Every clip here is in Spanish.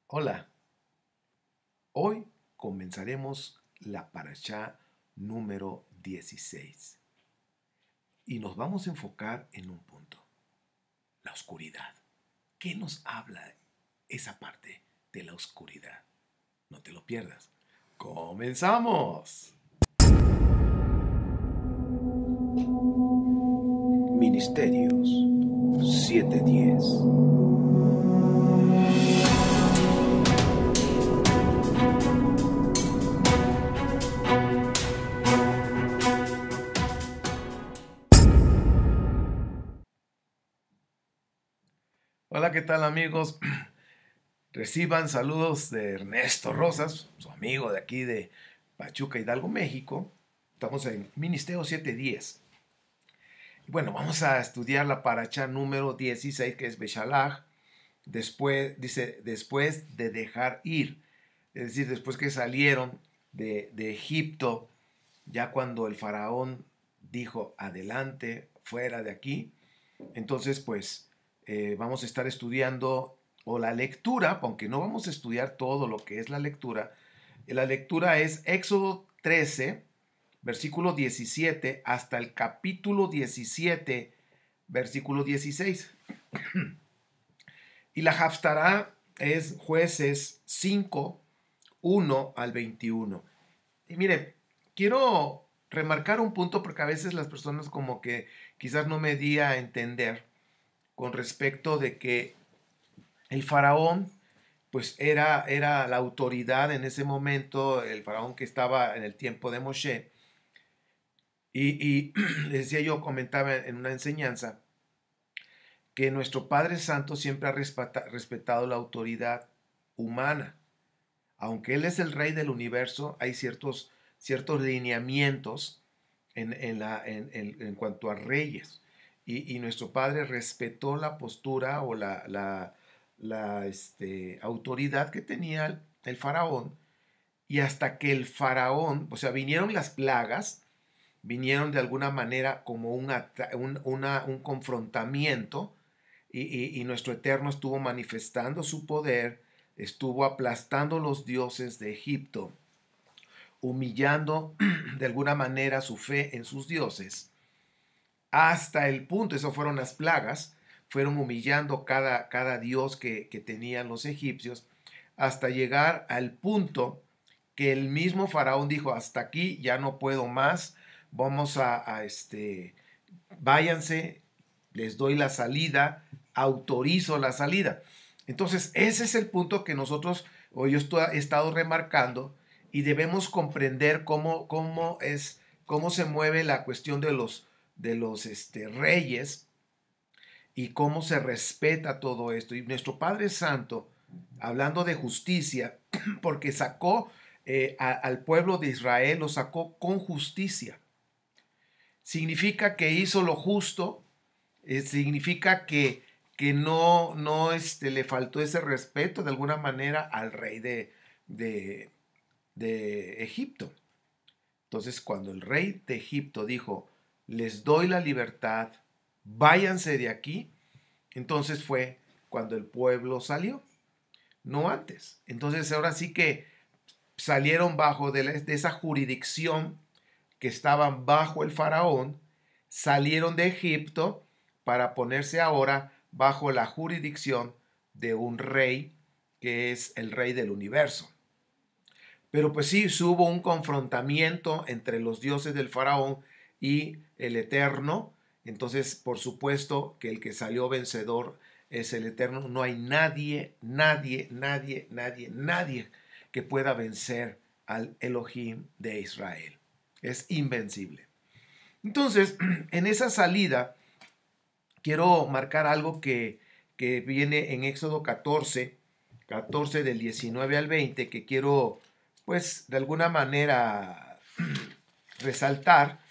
Hola, hoy comenzaremos la parashá número 16 y nos vamos a enfocar en un punto, la oscuridad. ¿Qué nos habla esa parte de la oscuridad? No te lo pierdas. ¡Comenzamos! Ministerios 710. Hola, ¿qué tal amigos? Reciban saludos de Ernesto Rosas, su amigo de aquí de Pachuca, Hidalgo, México. Estamos en Ministerio 710. Bueno, vamos a estudiar la paracha número 16, que es Beshalach. Después, dice, después de dejar ir. Es decir, después que salieron de Egipto, ya cuando el faraón dijo, adelante, fuera de aquí. Entonces, pues, vamos a estar estudiando, o la lectura, aunque no vamos a estudiar todo lo que es la lectura. La lectura es Éxodo 13, versículo 17, hasta el capítulo 17, versículo 16. Y la Haftará es Jueces 5, 1 al 21. Y mire, quiero remarcar un punto porque a veces las personas como que quizás no me di a entender con respecto de que el faraón pues era la autoridad en ese momento, el faraón que estaba en el tiempo de Moshe. Y les decía yo, comentaba en una enseñanza, que nuestro Padre Santo siempre ha respetado la autoridad humana. Aunque Él es el Rey del universo, hay ciertos lineamientos en cuanto a reyes. Y nuestro Padre respetó la postura o la autoridad que tenía el faraón. Y hasta que el faraón, o sea, vinieron las plagas, vinieron de alguna manera como un confrontamiento y nuestro Eterno estuvo manifestando su poder, estuvo aplastando los dioses de Egipto, humillando de alguna manera su fe en sus dioses, hasta el punto, eso fueron las plagas, fueron humillando cada dios que tenían los egipcios, hasta llegar al punto que el mismo faraón dijo, hasta aquí ya no puedo más, vamos váyanse, les doy la salida, autorizo la salida. Entonces, ese es el punto que nosotros, o yo he estado remarcando, y debemos comprender cómo se mueve la cuestión de los reyes y cómo se respeta todo esto. Y nuestro Padre Santo, hablando de justicia, porque sacó al pueblo de Israel, lo sacó con justicia. Significa que hizo lo justo, significa que no le faltó ese respeto de alguna manera al rey de, de Egipto. Entonces, cuando el rey de Egipto dijo, les doy la libertad, váyanse de aquí, entonces fue cuando el pueblo salió, no antes. Entonces, ahora sí que salieron bajo de esa jurisdicción que estaban bajo el faraón, salieron de Egipto para ponerse ahora bajo la jurisdicción de un rey que es el rey del universo. Pero pues sí, hubo un confrontamiento entre los dioses del faraón y el Eterno. Entonces, por supuesto que el que salió vencedor es el Eterno. No hay nadie que pueda vencer al Elohim de Israel. Es invencible. Entonces, en esa salida, quiero marcar algo que viene en Éxodo 14, 14 del 19 al 20, que quiero, pues, de alguna manera resaltar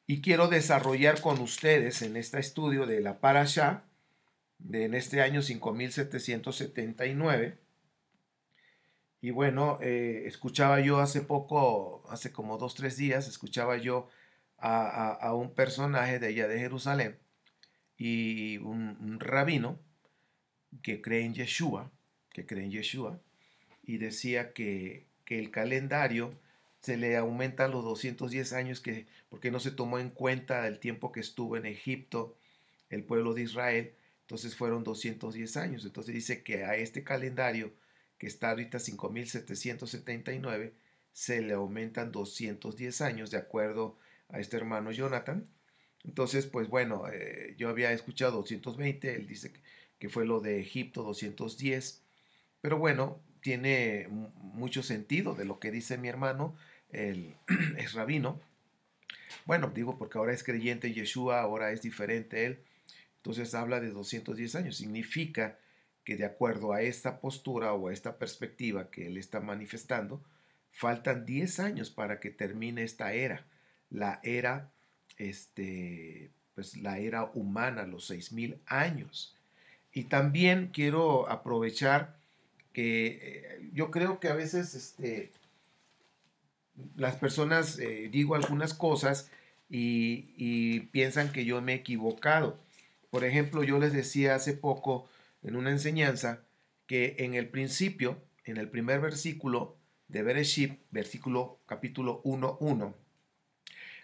y quiero desarrollar con ustedes en este estudio de la Parashá, en este año 5779. Y bueno, escuchaba yo hace poco, hace como 2, 3 días, escuchaba yo a un personaje de allá de Jerusalén y un rabino que cree en Yeshua. que cree en Yeshua, y decía que el calendario se le aumentan los 210 años porque no se tomó en cuenta el tiempo que estuvo en Egipto el pueblo de Israel, entonces fueron 210 años. Entonces dice que a este calendario que está ahorita 5779 se le aumentan 210 años de acuerdo a este hermano Jonathan. Entonces, pues bueno, yo había escuchado 220, él dice que fue lo de Egipto 210, pero bueno, tiene mucho sentido de lo que dice mi hermano, el es rabino. Bueno, digo porque ahora es creyente en Yeshua, ahora es diferente él. Entonces habla de 210 años. Significa que de acuerdo a esta postura o a esta perspectiva que él está manifestando, faltan 10 años para que termine esta era. La era, pues la era humana, los 6000 años. Y también quiero aprovechar que yo creo que a veces las personas digo algunas cosas y piensan que yo me he equivocado. Por ejemplo, yo les decía hace poco en una enseñanza que en el principio, en el primer versículo de Bereshit, versículo capítulo 1:1,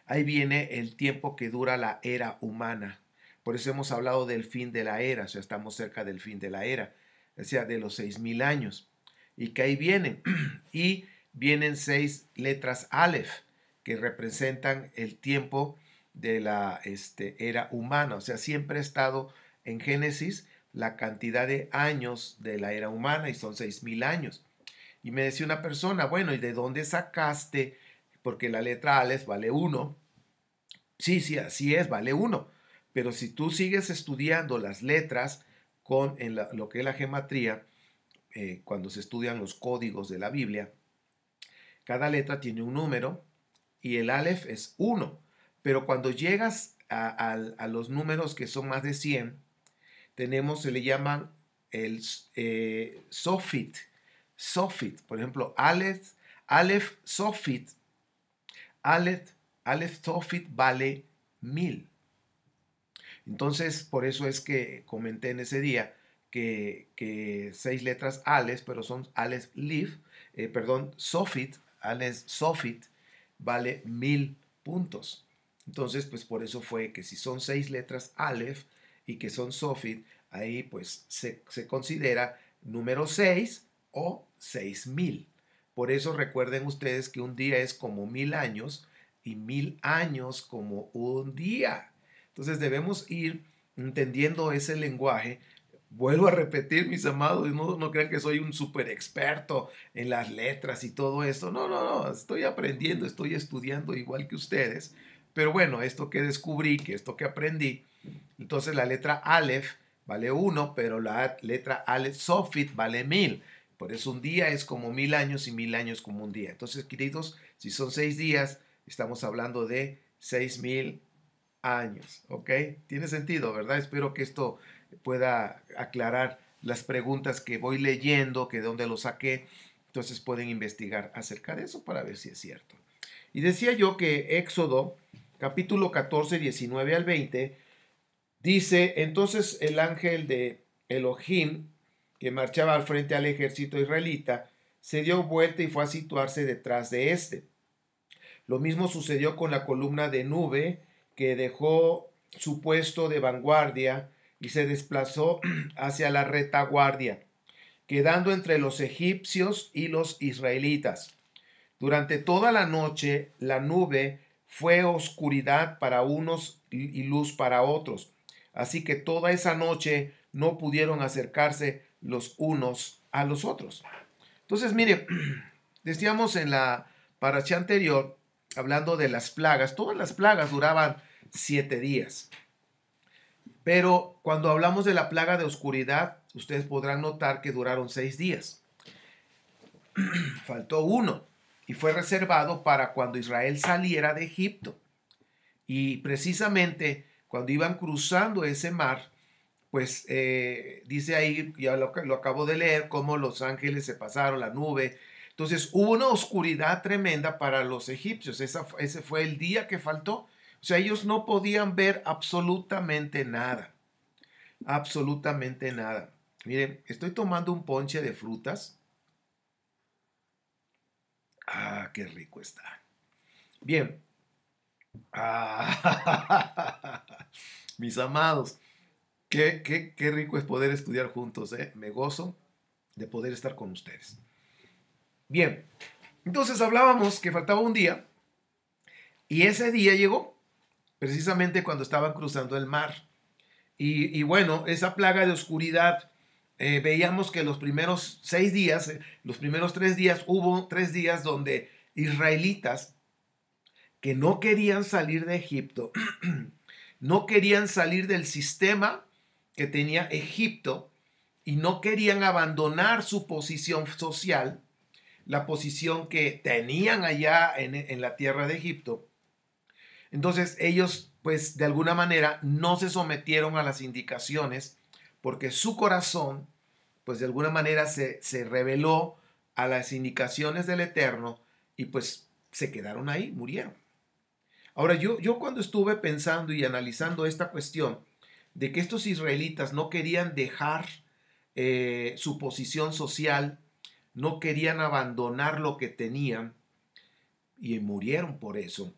ahí viene el tiempo que dura la era humana. Por eso hemos hablado del fin de la era, o sea, estamos cerca del fin de la era, o sea, de los 6000 años. Y que ahí vienen, y vienen 6 letras Aleph, que representan el tiempo de la era humana. O sea, siempre ha estado en Génesis la cantidad de años de la era humana y son 6000 años. Y me decía una persona, bueno, ¿y de dónde sacaste? Porque la letra Aleph vale 1. Sí, sí, así es, vale 1. Pero si tú sigues estudiando las letras lo que es la gematría, cuando se estudian los códigos de la Biblia, cada letra tiene un número y el Aleph es 1. Pero cuando llegas a los números que son más de 100, se le llaman el Sofit. Sofit, por ejemplo, Aleph Sofit. Aleph Sofit vale 1000. Entonces, por eso es que comenté en ese día que 6 letras Aleph, pero son Aleph Liv, Sofit, Aleph Sofit vale 1000 puntos. Entonces, pues por eso fue que si son 6 letras Aleph y que son Sofit, ahí pues se considera número 6 o 6000. Por eso recuerden ustedes que un día es como 1000 años y 1000 años como un día. Entonces debemos ir entendiendo ese lenguaje. Vuelvo a repetir, mis amados, no crean que soy un súper experto en las letras y todo eso. No, estoy aprendiendo, estoy estudiando igual que ustedes. Pero bueno, esto que descubrí, que esto que aprendí, entonces la letra Aleph vale 1, pero la letra Aleph Sofit vale 1000. Por eso un día es como 1000 años y 1000 años como un día. Entonces, queridos, si son 6 días, estamos hablando de 6000 años, ¿ok? Tiene sentido, ¿verdad? Espero que esto pueda aclarar las preguntas que voy leyendo, que de dónde lo saqué. Entonces pueden investigar acerca de eso para ver si es cierto. Y decía yo que Éxodo, capítulo 14, 19 al 20, dice, entonces el ángel de Elohim, que marchaba al frente al ejército israelita, se dio vuelta y fue a situarse detrás de éste. Lo mismo sucedió con la columna de nube que dejó su puesto de vanguardia y se desplazó hacia la retaguardia, quedando entre los egipcios y los israelitas. Durante toda la noche la nube fue oscuridad para unos y luz para otros, así que toda esa noche no pudieron acercarse los unos a los otros. Entonces, mire, decíamos en la parashá anterior, hablando de las plagas, todas las plagas duraban 7 días. Pero cuando hablamos de la plaga de oscuridad, ustedes podrán notar que duraron 6 días. Faltó uno y fue reservado para cuando Israel saliera de Egipto. Y precisamente cuando iban cruzando ese mar, pues dice ahí, ya lo acabo de leer, cómo los ángeles se pasaron, la nube. Entonces hubo una oscuridad tremenda para los egipcios. Ese fue el día que faltó. O sea, ellos no podían ver absolutamente nada. Absolutamente nada. Miren, estoy tomando un ponche de frutas. Ah, qué rico está. Bien. Ah, mis amados, qué rico es poder estudiar juntos, ¿eh? Me gozo de poder estar con ustedes. Bien, entonces hablábamos que faltaba un día y ese día llegó precisamente cuando estaban cruzando el mar. Y bueno, esa plaga de oscuridad, veíamos que los primeros 6 días, los primeros 3 días, hubo 3 días donde israelitas que no querían salir de Egipto, no querían salir del sistema que tenía Egipto y no querían abandonar su posición social, la posición que tenían allá en la tierra de Egipto. Entonces ellos, pues de alguna manera, no se sometieron a las indicaciones porque su corazón, pues de alguna manera se rebeló a las indicaciones del Eterno y pues se quedaron ahí, murieron. Ahora, yo cuando estuve pensando y analizando esta cuestión de que estos israelitas no querían dejar su posición social, no querían abandonar lo que tenían y murieron por eso,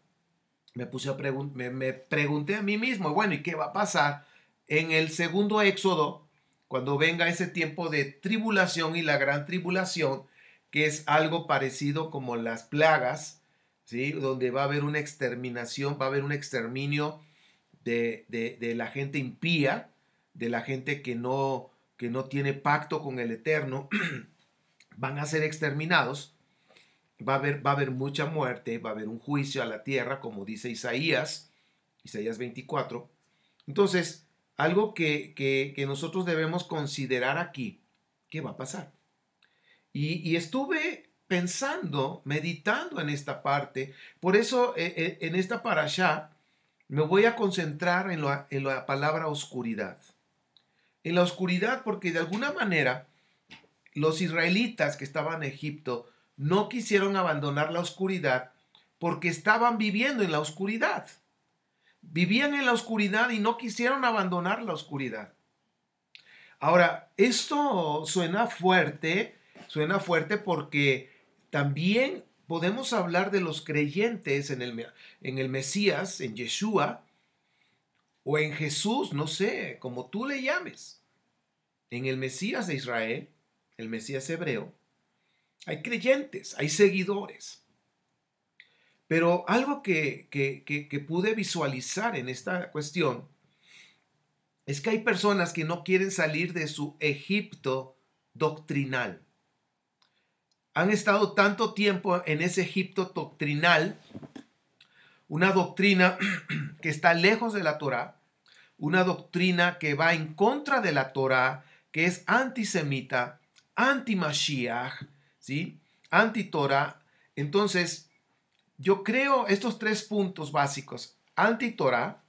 me pregunté a mí mismo, bueno, ¿y qué va a pasar en el segundo éxodo cuando venga ese tiempo de tribulación y la gran tribulación, que es algo parecido como las plagas, ¿sí? Donde va a haber una exterminación, va a haber un exterminio de la gente impía, de la gente que no tiene pacto con el Eterno, van a ser exterminados. Va a haber mucha muerte, va a haber un juicio a la tierra, como dice Isaías, Isaías 24. Entonces, algo que nosotros debemos considerar aquí, ¿qué va a pasar? Y estuve pensando, meditando en esta parte, por eso en esta parashá me voy a concentrar en la palabra oscuridad. En la oscuridad porque de alguna manera los israelitas que estaban en Egipto no quisieron abandonar la oscuridad porque estaban viviendo en la oscuridad. Vivían en la oscuridad y no quisieron abandonar la oscuridad. Ahora, esto suena fuerte porque también podemos hablar de los creyentes en el Mesías, en Yeshua, o en Jesús, no sé, como tú le llames, en el Mesías de Israel, el Mesías hebreo. Hay creyentes, hay seguidores. Pero algo que pude visualizar en esta cuestión es que hay personas que no quieren salir de su Egipto doctrinal. Han estado tanto tiempo en ese Egipto doctrinal, una doctrina que está lejos de la Torá, una doctrina que va en contra de la Torá, que es antisemita, anti-Mashiach, ¿sí? Anti-Torá. Entonces, yo creo estos 3 puntos básicos: anti-Torah,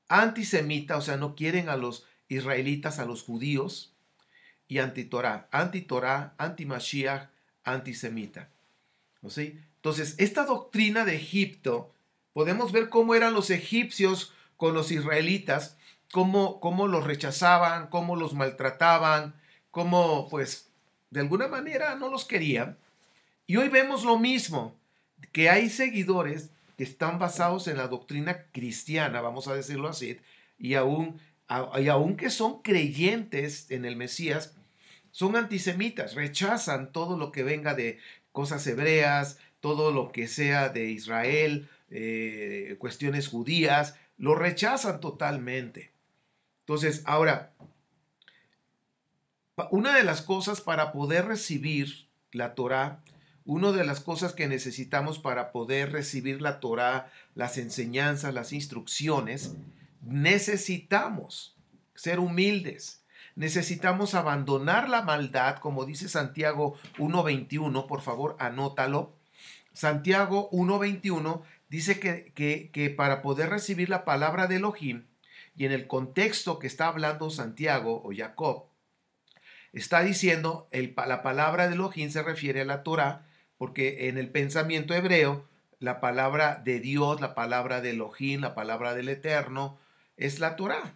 antisemita, o sea, no quieren a los israelitas, a los judíos, y anti-Torah, anti-Mashiach, antisemita. ¿No? ¿Sí? Entonces, esta doctrina de Egipto, podemos ver cómo eran los egipcios con los israelitas, cómo los rechazaban, cómo los maltrataban, cómo, pues, de alguna manera no los querían. Y hoy vemos lo mismo, que hay seguidores que están basados en la doctrina cristiana, vamos a decirlo así, y aún que son creyentes en el Mesías, son antisemitas, rechazan todo lo que venga de cosas hebreas, todo lo que sea de Israel, cuestiones judías, lo rechazan totalmente. Entonces, ahora, una de las cosas para poder recibir la Torá, una de las cosas que necesitamos para poder recibir la Torá, las enseñanzas, las instrucciones, necesitamos ser humildes. Necesitamos abandonar la maldad, como dice Santiago 1.21, por favor, anótalo. Santiago 1.21 dice que para poder recibir la palabra de Elohim, y en el contexto que está hablando Santiago o Jacob, está diciendo, la palabra de Elohim se refiere a la Torah, porque en el pensamiento hebreo, la palabra de Dios, la palabra de Elohim, la palabra del Eterno, es la Torah.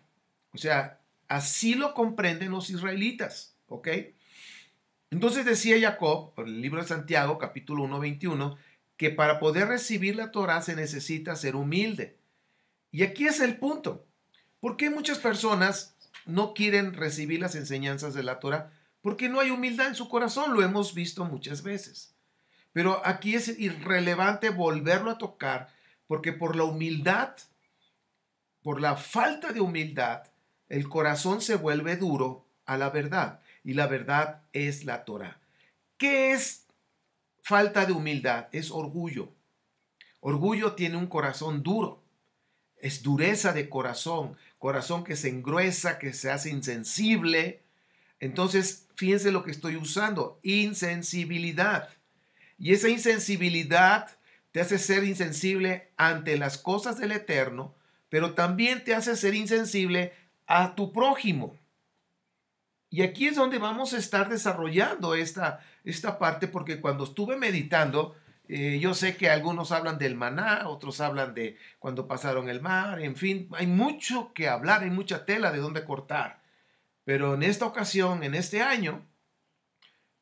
O sea, así lo comprenden los israelitas, ¿ok? Entonces decía Jacob, en el libro de Santiago, capítulo 1, 21, que para poder recibir la Torah se necesita ser humilde. Y aquí es el punto. ¿Por qué muchas personas no quieren recibir las enseñanzas de la Torah? Porque no hay humildad en su corazón, lo hemos visto muchas veces. Pero aquí es irrelevante volverlo a tocar, porque por la humildad, por la falta de humildad, el corazón se vuelve duro a la verdad, y la verdad es la Torah. ¿Qué es falta de humildad? Es orgullo. Orgullo tiene un corazón duro. Es dureza de corazón, corazón que se engruesa, que se hace insensible. Entonces, fíjense lo que estoy usando, insensibilidad. Y esa insensibilidad te hace ser insensible ante las cosas del Eterno, pero también te hace ser insensible a tu prójimo. Y aquí es donde vamos a estar desarrollando esta parte, porque cuando estuve meditando, yo sé que algunos hablan del maná, otros hablan de cuando pasaron el mar, en fin, hay mucho que hablar, hay mucha tela de dónde cortar. Pero en esta ocasión, en este año,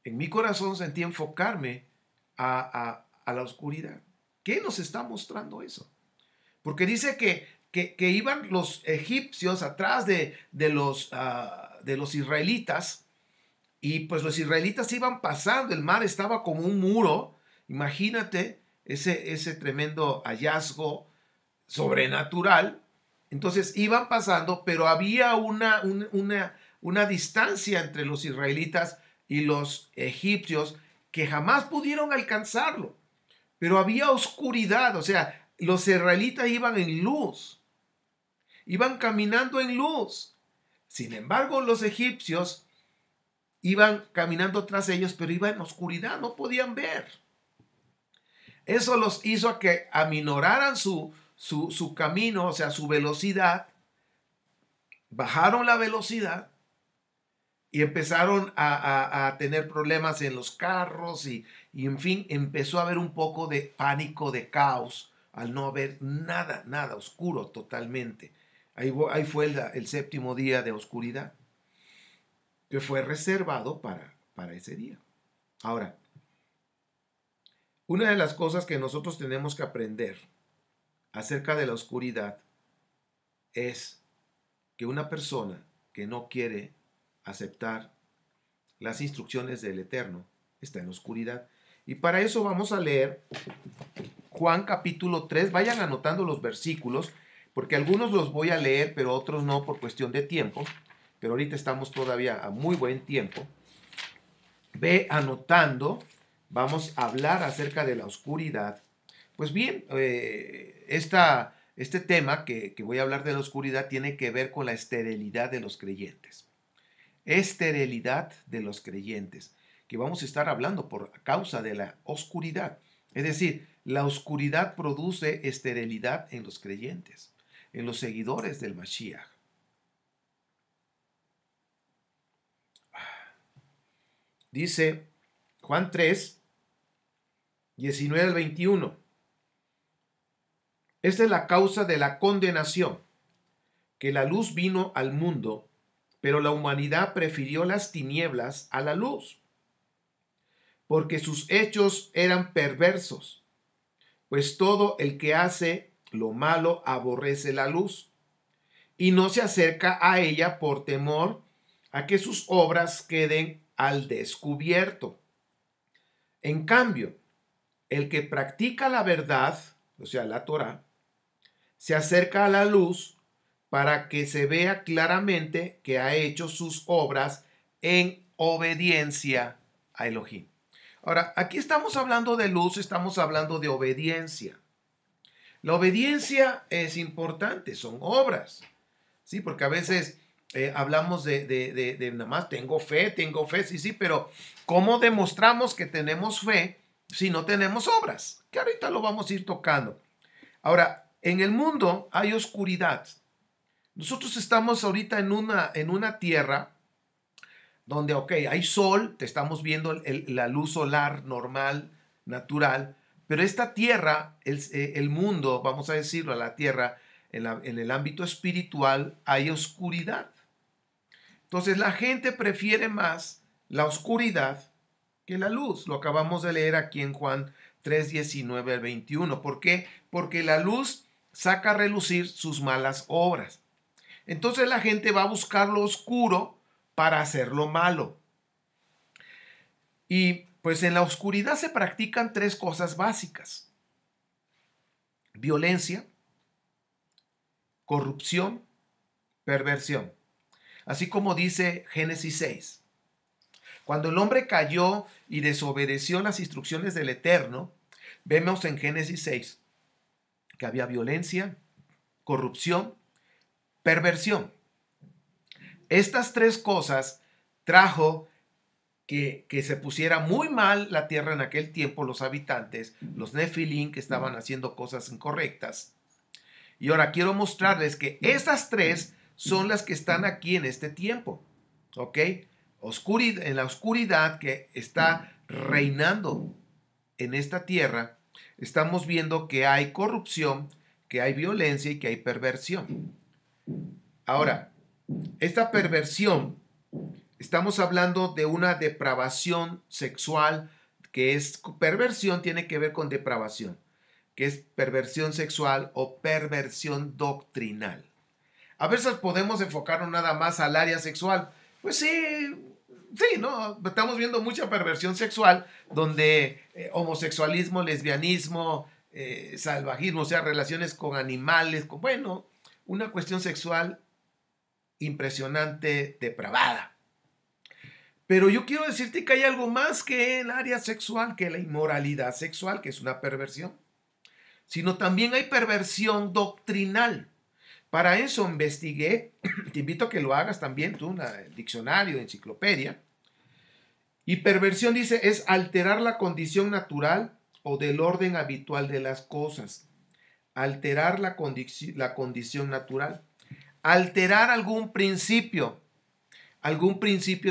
en mi corazón sentí enfocarme a la oscuridad. ¿Qué nos está mostrando eso? Porque dice que iban los egipcios atrás de los israelitas, y pues los israelitas iban pasando, el mar estaba como un muro. Imagínate ese tremendo hallazgo sobrenatural. Entonces iban pasando, pero había una distancia entre los israelitas y los egipcios que jamás pudieron alcanzarlo. Pero había oscuridad, o sea, los israelitas iban en luz, iban caminando en luz. Sin embargo, los egipcios iban caminando tras ellos, pero iban en oscuridad, no podían ver. Eso los hizo a que aminoraran su camino, o sea, su velocidad, bajaron la velocidad y empezaron a tener problemas en los carros y en fin, empezó a haber un poco de pánico, de caos, al no haber nada, nada, oscuro totalmente. Ahí fue el séptimo día de oscuridad, que fue reservado para ese día. Ahora, una de las cosas que nosotros tenemos que aprender acerca de la oscuridad es que una persona que no quiere aceptar las instrucciones del Eterno está en la oscuridad. Y para eso vamos a leer Juan capítulo 3. Vayan anotando los versículos, porque algunos los voy a leer, pero otros no por cuestión de tiempo. Pero ahorita estamos todavía a muy buen tiempo. Ve anotando. Vamos a hablar acerca de la oscuridad. Pues bien, este tema que voy a hablar de la oscuridad tiene que ver con la esterilidad de los creyentes. Esterilidad de los creyentes, que vamos a estar hablando por causa de la oscuridad. Es decir, la oscuridad produce esterilidad en los creyentes, en los seguidores del Mashiach. Dice Juan 3, 19 al 21. Esta es la causa de la condenación, que la luz vino al mundo, pero la humanidad prefirió las tinieblas a la luz, porque sus hechos eran perversos, pues todo el que hace lo malo aborrece la luz, y no se acerca a ella por temor a que sus obras queden al descubierto. En cambio, el que practica la verdad, o sea, la Torah, se acerca a la luz para que se vea claramente que ha hecho sus obras en obediencia a Elohim. Ahora, aquí estamos hablando de luz, estamos hablando de obediencia. La obediencia es importante, son obras, ¿sí? Porque a veces hablamos de nada más tengo fe, sí, pero ¿cómo demostramos que tenemos fe si no tenemos obras? Que ahorita lo vamos a ir tocando. Ahora, en el mundo hay oscuridad. Nosotros estamos ahorita en una tierra donde, ok, hay sol, te estamos viendo la luz solar normal, natural, pero esta tierra, el mundo, vamos a decirlo, la tierra, en el ámbito espiritual hay oscuridad. Entonces la gente prefiere más la oscuridad que la luz. Lo acabamos de leer aquí en Juan 3, 19 al 21. ¿Por qué? Porque la luz saca a relucir sus malas obras. Entonces la gente va a buscar lo oscuro para hacer lo malo. Y pues en la oscuridad se practican tres cosas básicas: violencia, corrupción, perversión. Así como dice Génesis 6. Cuando el hombre cayó y desobedeció las instrucciones del Eterno, vemos en Génesis 6 que había violencia, corrupción, perversión. Estas tres cosas trajo que se pusiera muy mal la tierra en aquel tiempo, los habitantes, los Nefilim, que estaban haciendo cosas incorrectas. Y ahora quiero mostrarles que estas tres son las que están aquí en este tiempo. ¿Ok? En la oscuridad que está reinando en esta tierra, estamos viendo que hay corrupción, que hay violencia y que hay perversión. Ahora, esta perversión, estamos hablando de una depravación sexual, que es perversión, tiene que ver con depravación, que es perversión sexual o perversión doctrinal. A veces podemos enfocarnos nada más al área sexual. Pues sí, sí, ¿no? Estamos viendo mucha perversión sexual donde homosexualismo, lesbianismo, salvajismo, o sea, relaciones con animales, bueno, una cuestión sexual impresionante, depravada. Pero yo quiero decirte que hay algo más que el área sexual, que la inmoralidad sexual, que es una perversión, sino también hay perversión doctrinal. Para eso investigué, te invito a que lo hagas también tú, en diccionario, enciclopedia. Y perversión dice es alterar la condición natural o del orden habitual de las cosas. Alterar la condición natural. Alterar algún principio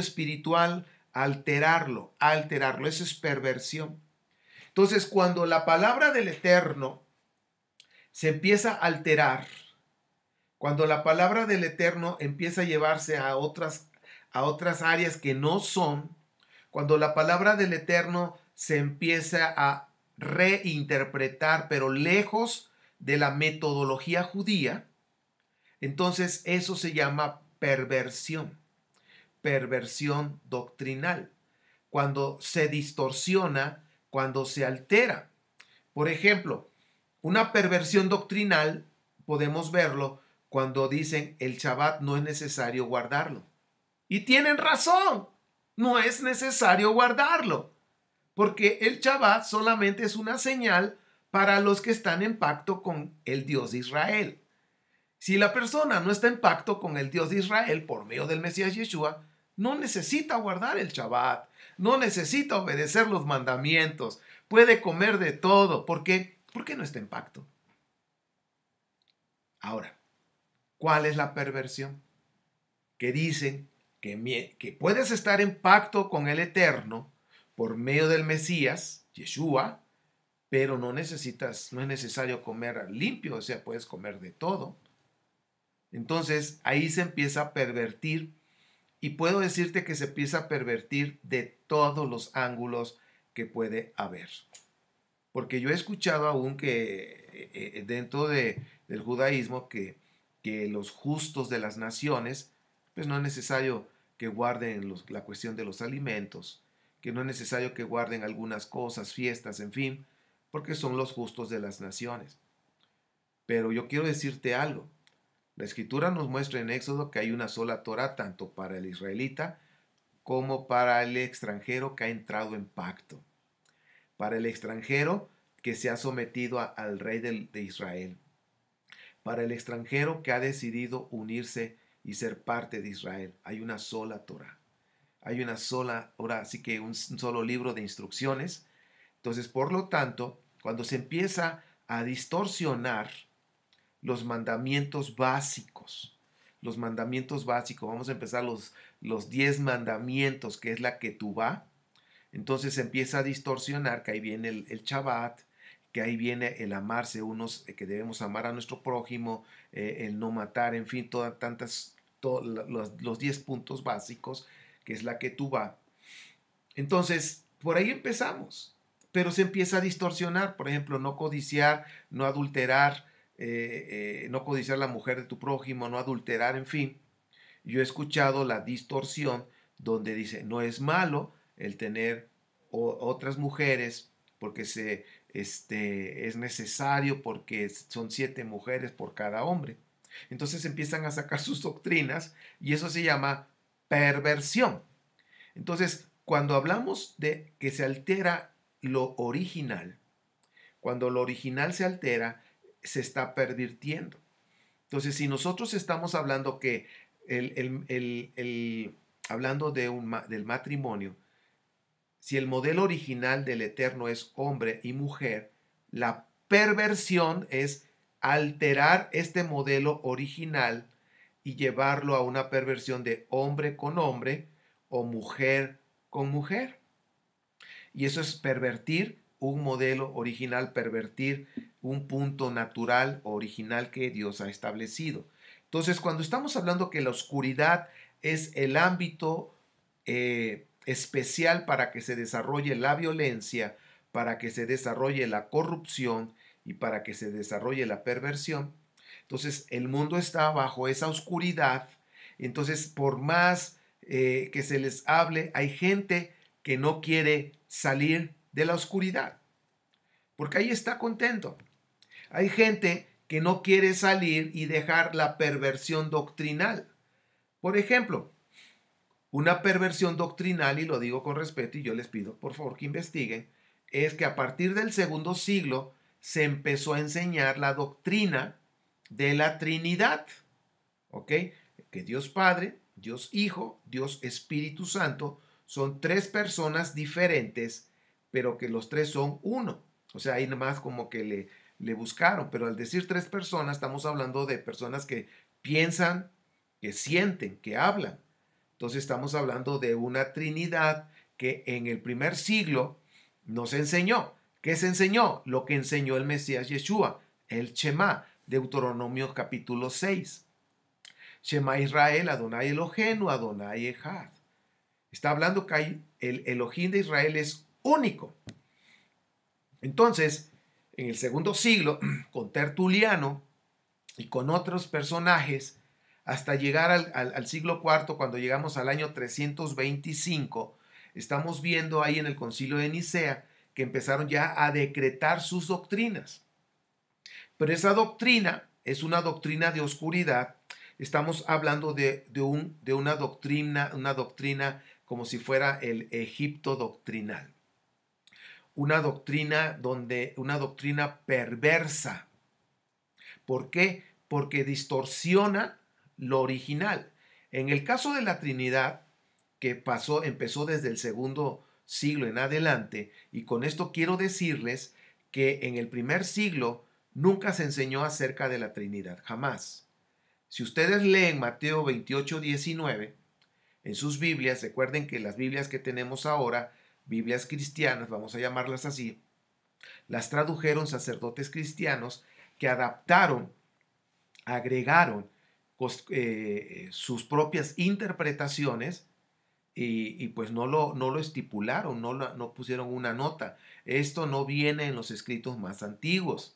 espiritual, alterarlo. Eso es perversión. Entonces, cuando la palabra del Eterno se empieza a alterar, cuando la palabra del Eterno empieza a llevarse a otras áreas que no son, cuando la palabra del Eterno se empieza a reinterpretar, pero lejos de la metodología judía, entonces eso se llama perversión doctrinal, cuando se distorsiona, cuando se altera. Por ejemplo, una perversión doctrinal podemos verlo cuando dicen el Shabbat no es necesario guardarlo. Y tienen razón, no es necesario guardarlo, porque el Shabbat solamente es una señal para los que están en pacto con el Dios de Israel. Si la persona no está en pacto con el Dios de Israel por medio del Mesías Yeshua, no necesita guardar el Shabbat, no necesita obedecer los mandamientos, puede comer de todo. ¿Por qué? Porque no está en pacto. Ahora, ¿cuál es la perversión? Que dicen que puedes estar en pacto con el Eterno por medio del Mesías, Yeshua, pero no es necesario comer limpio, o sea, puedes comer de todo. Entonces, ahí se empieza a pervertir, y puedo decirte que se empieza a pervertir de todos los ángulos que puede haber. Porque yo he escuchado aún que dentro del judaísmo que los justos de las naciones, pues no es necesario que guarden la cuestión de los alimentos, que no es necesario que guarden algunas cosas, fiestas, en fin, porque son los justos de las naciones. Pero yo quiero decirte algo. La escritura nos muestra en Éxodo que hay una sola Torah tanto para el israelita como para el extranjero que ha entrado en pacto. Para el extranjero que se ha sometido al rey de Israel. Para el extranjero que ha decidido unirse y ser parte de Israel. Hay una sola Torah. Hay una sola, ahora sí que un solo libro de instrucciones. Entonces, por lo tanto, cuando se empieza a distorsionar los mandamientos básicos, vamos a empezar los 10 mandamientos, que es la Ketubá. Entonces se empieza a distorsionar, que ahí viene el Shabbat, que ahí viene el amarse unos, que debemos amar a nuestro prójimo, el no matar, en fin, todas los 10 puntos básicos, que es la que tú va. Entonces, por ahí empezamos, pero se empieza a distorsionar. Por ejemplo, no codiciar, no adulterar, no codiciar la mujer de tu prójimo, no adulterar, en fin. Yo he escuchado la distorsión donde dice, no es malo el tener otras mujeres porque es necesario, porque son 7 mujeres por cada hombre. Entonces empiezan a sacar sus doctrinas y eso se llama perversión. Entonces, cuando hablamos de que se altera lo original, cuando lo original se altera, se está pervirtiendo. Entonces, si nosotros estamos hablando que hablando del matrimonio, si el modelo original del Eterno es hombre y mujer, la perversión es alterar este modelo original y llevarlo a una perversión de hombre con hombre o mujer con mujer. Y eso es pervertir un modelo original, pervertir un punto natural o original que Dios ha establecido. Entonces, cuando estamos hablando que la oscuridad es el ámbito especial para que se desarrolle la violencia, para que se desarrolle la corrupción y para que se desarrolle la perversión, entonces el mundo está bajo esa oscuridad. Entonces, por más que se les hable, hay gente que no quiere salir de la oscuridad, porque ahí está contento. Hay gente que no quiere salir y dejar la perversión doctrinal. Por ejemplo, una perversión doctrinal, y lo digo con respeto y yo les pido por favor que investiguen, es que a partir del segundo siglo se empezó a enseñar la doctrina de la Trinidad. ¿Ok? Que Dios Padre, Dios Hijo, Dios Espíritu Santo son 3 personas diferentes, pero que los 3 son uno. O sea, ahí nomás como que le buscaron, pero al decir 3 personas estamos hablando de personas que piensan, que sienten, que hablan. Entonces estamos hablando de una Trinidad que en el primer siglo nos enseñó. ¿Qué se enseñó? Lo que enseñó el Mesías Yeshua, el Shema, Deuteronomio capítulo 6. Shema Israel, Adonai Eloheinu, Adonai Echad. Está hablando que el Elohim de Israel es único. Entonces, en el segundo siglo, con Tertuliano y con otros personajes, hasta llegar al siglo IV, cuando llegamos al año 325, estamos viendo ahí en el concilio de Nicea que empezaron ya a decretar sus doctrinas. Pero esa doctrina es una doctrina de oscuridad. Estamos hablando de una doctrina como si fuera el Egipto doctrinal. Una doctrina perversa. ¿Por qué? Porque distorsiona lo original. En el caso de la Trinidad, que empezó desde el segundo siglo en adelante, y con esto quiero decirles que en el primer siglo nunca se enseñó acerca de la Trinidad, jamás. Si ustedes leen Mateo 28, 19, en sus Biblias, recuerden que las Biblias que tenemos ahora, Biblias cristianas, vamos a llamarlas así, las tradujeron sacerdotes cristianos que adaptaron, agregaron sus propias interpretaciones y pues no lo estipularon, no pusieron una nota. Esto no viene en los escritos más antiguos.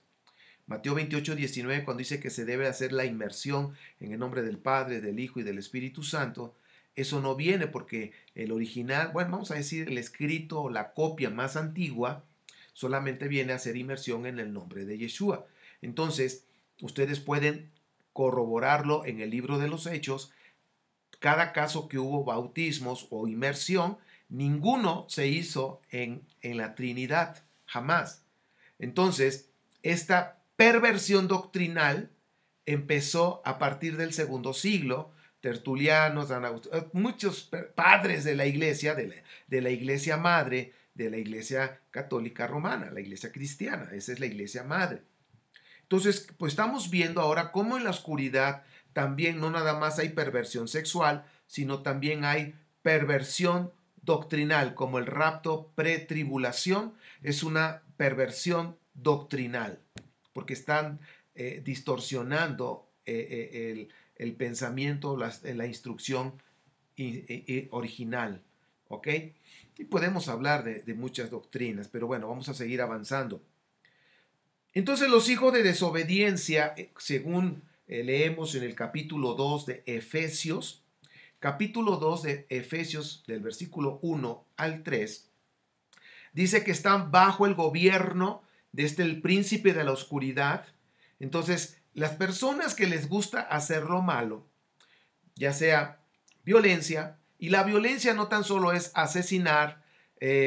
Mateo 28, 19, cuando dice que se debe hacer la inmersión en el nombre del Padre, del Hijo y del Espíritu Santo, eso no viene porque el original, bueno, vamos a decir el escrito, la copia más antigua, solamente viene a hacer inmersión en el nombre de Yeshua. Entonces, ustedes pueden corroborarlo en el libro de los Hechos. Cada caso que hubo bautismos o inmersión, ninguno se hizo en la Trinidad, jamás. Entonces, esta perversión doctrinal empezó a partir del segundo siglo. Tertulianos, muchos padres de la iglesia, de la iglesia madre, de la iglesia católica romana, la iglesia cristiana, esa es la iglesia madre. Entonces, pues estamos viendo ahora cómo en la oscuridad también no nada más hay perversión sexual, sino también hay perversión doctrinal, como el rapto pretribulación es una perversión doctrinal, porque están distorsionando el pensamiento, la instrucción original. ¿Ok? Y podemos hablar de muchas doctrinas, pero bueno, vamos a seguir avanzando. Entonces los hijos de desobediencia, según leemos en el capítulo 2 de Efesios, capítulo 2 de Efesios del versículo 1 al 3, dice que están bajo el gobierno desde el príncipe de la oscuridad. Entonces, las personas que les gusta hacer lo malo, ya sea violencia, y la violencia no tan solo es asesinar,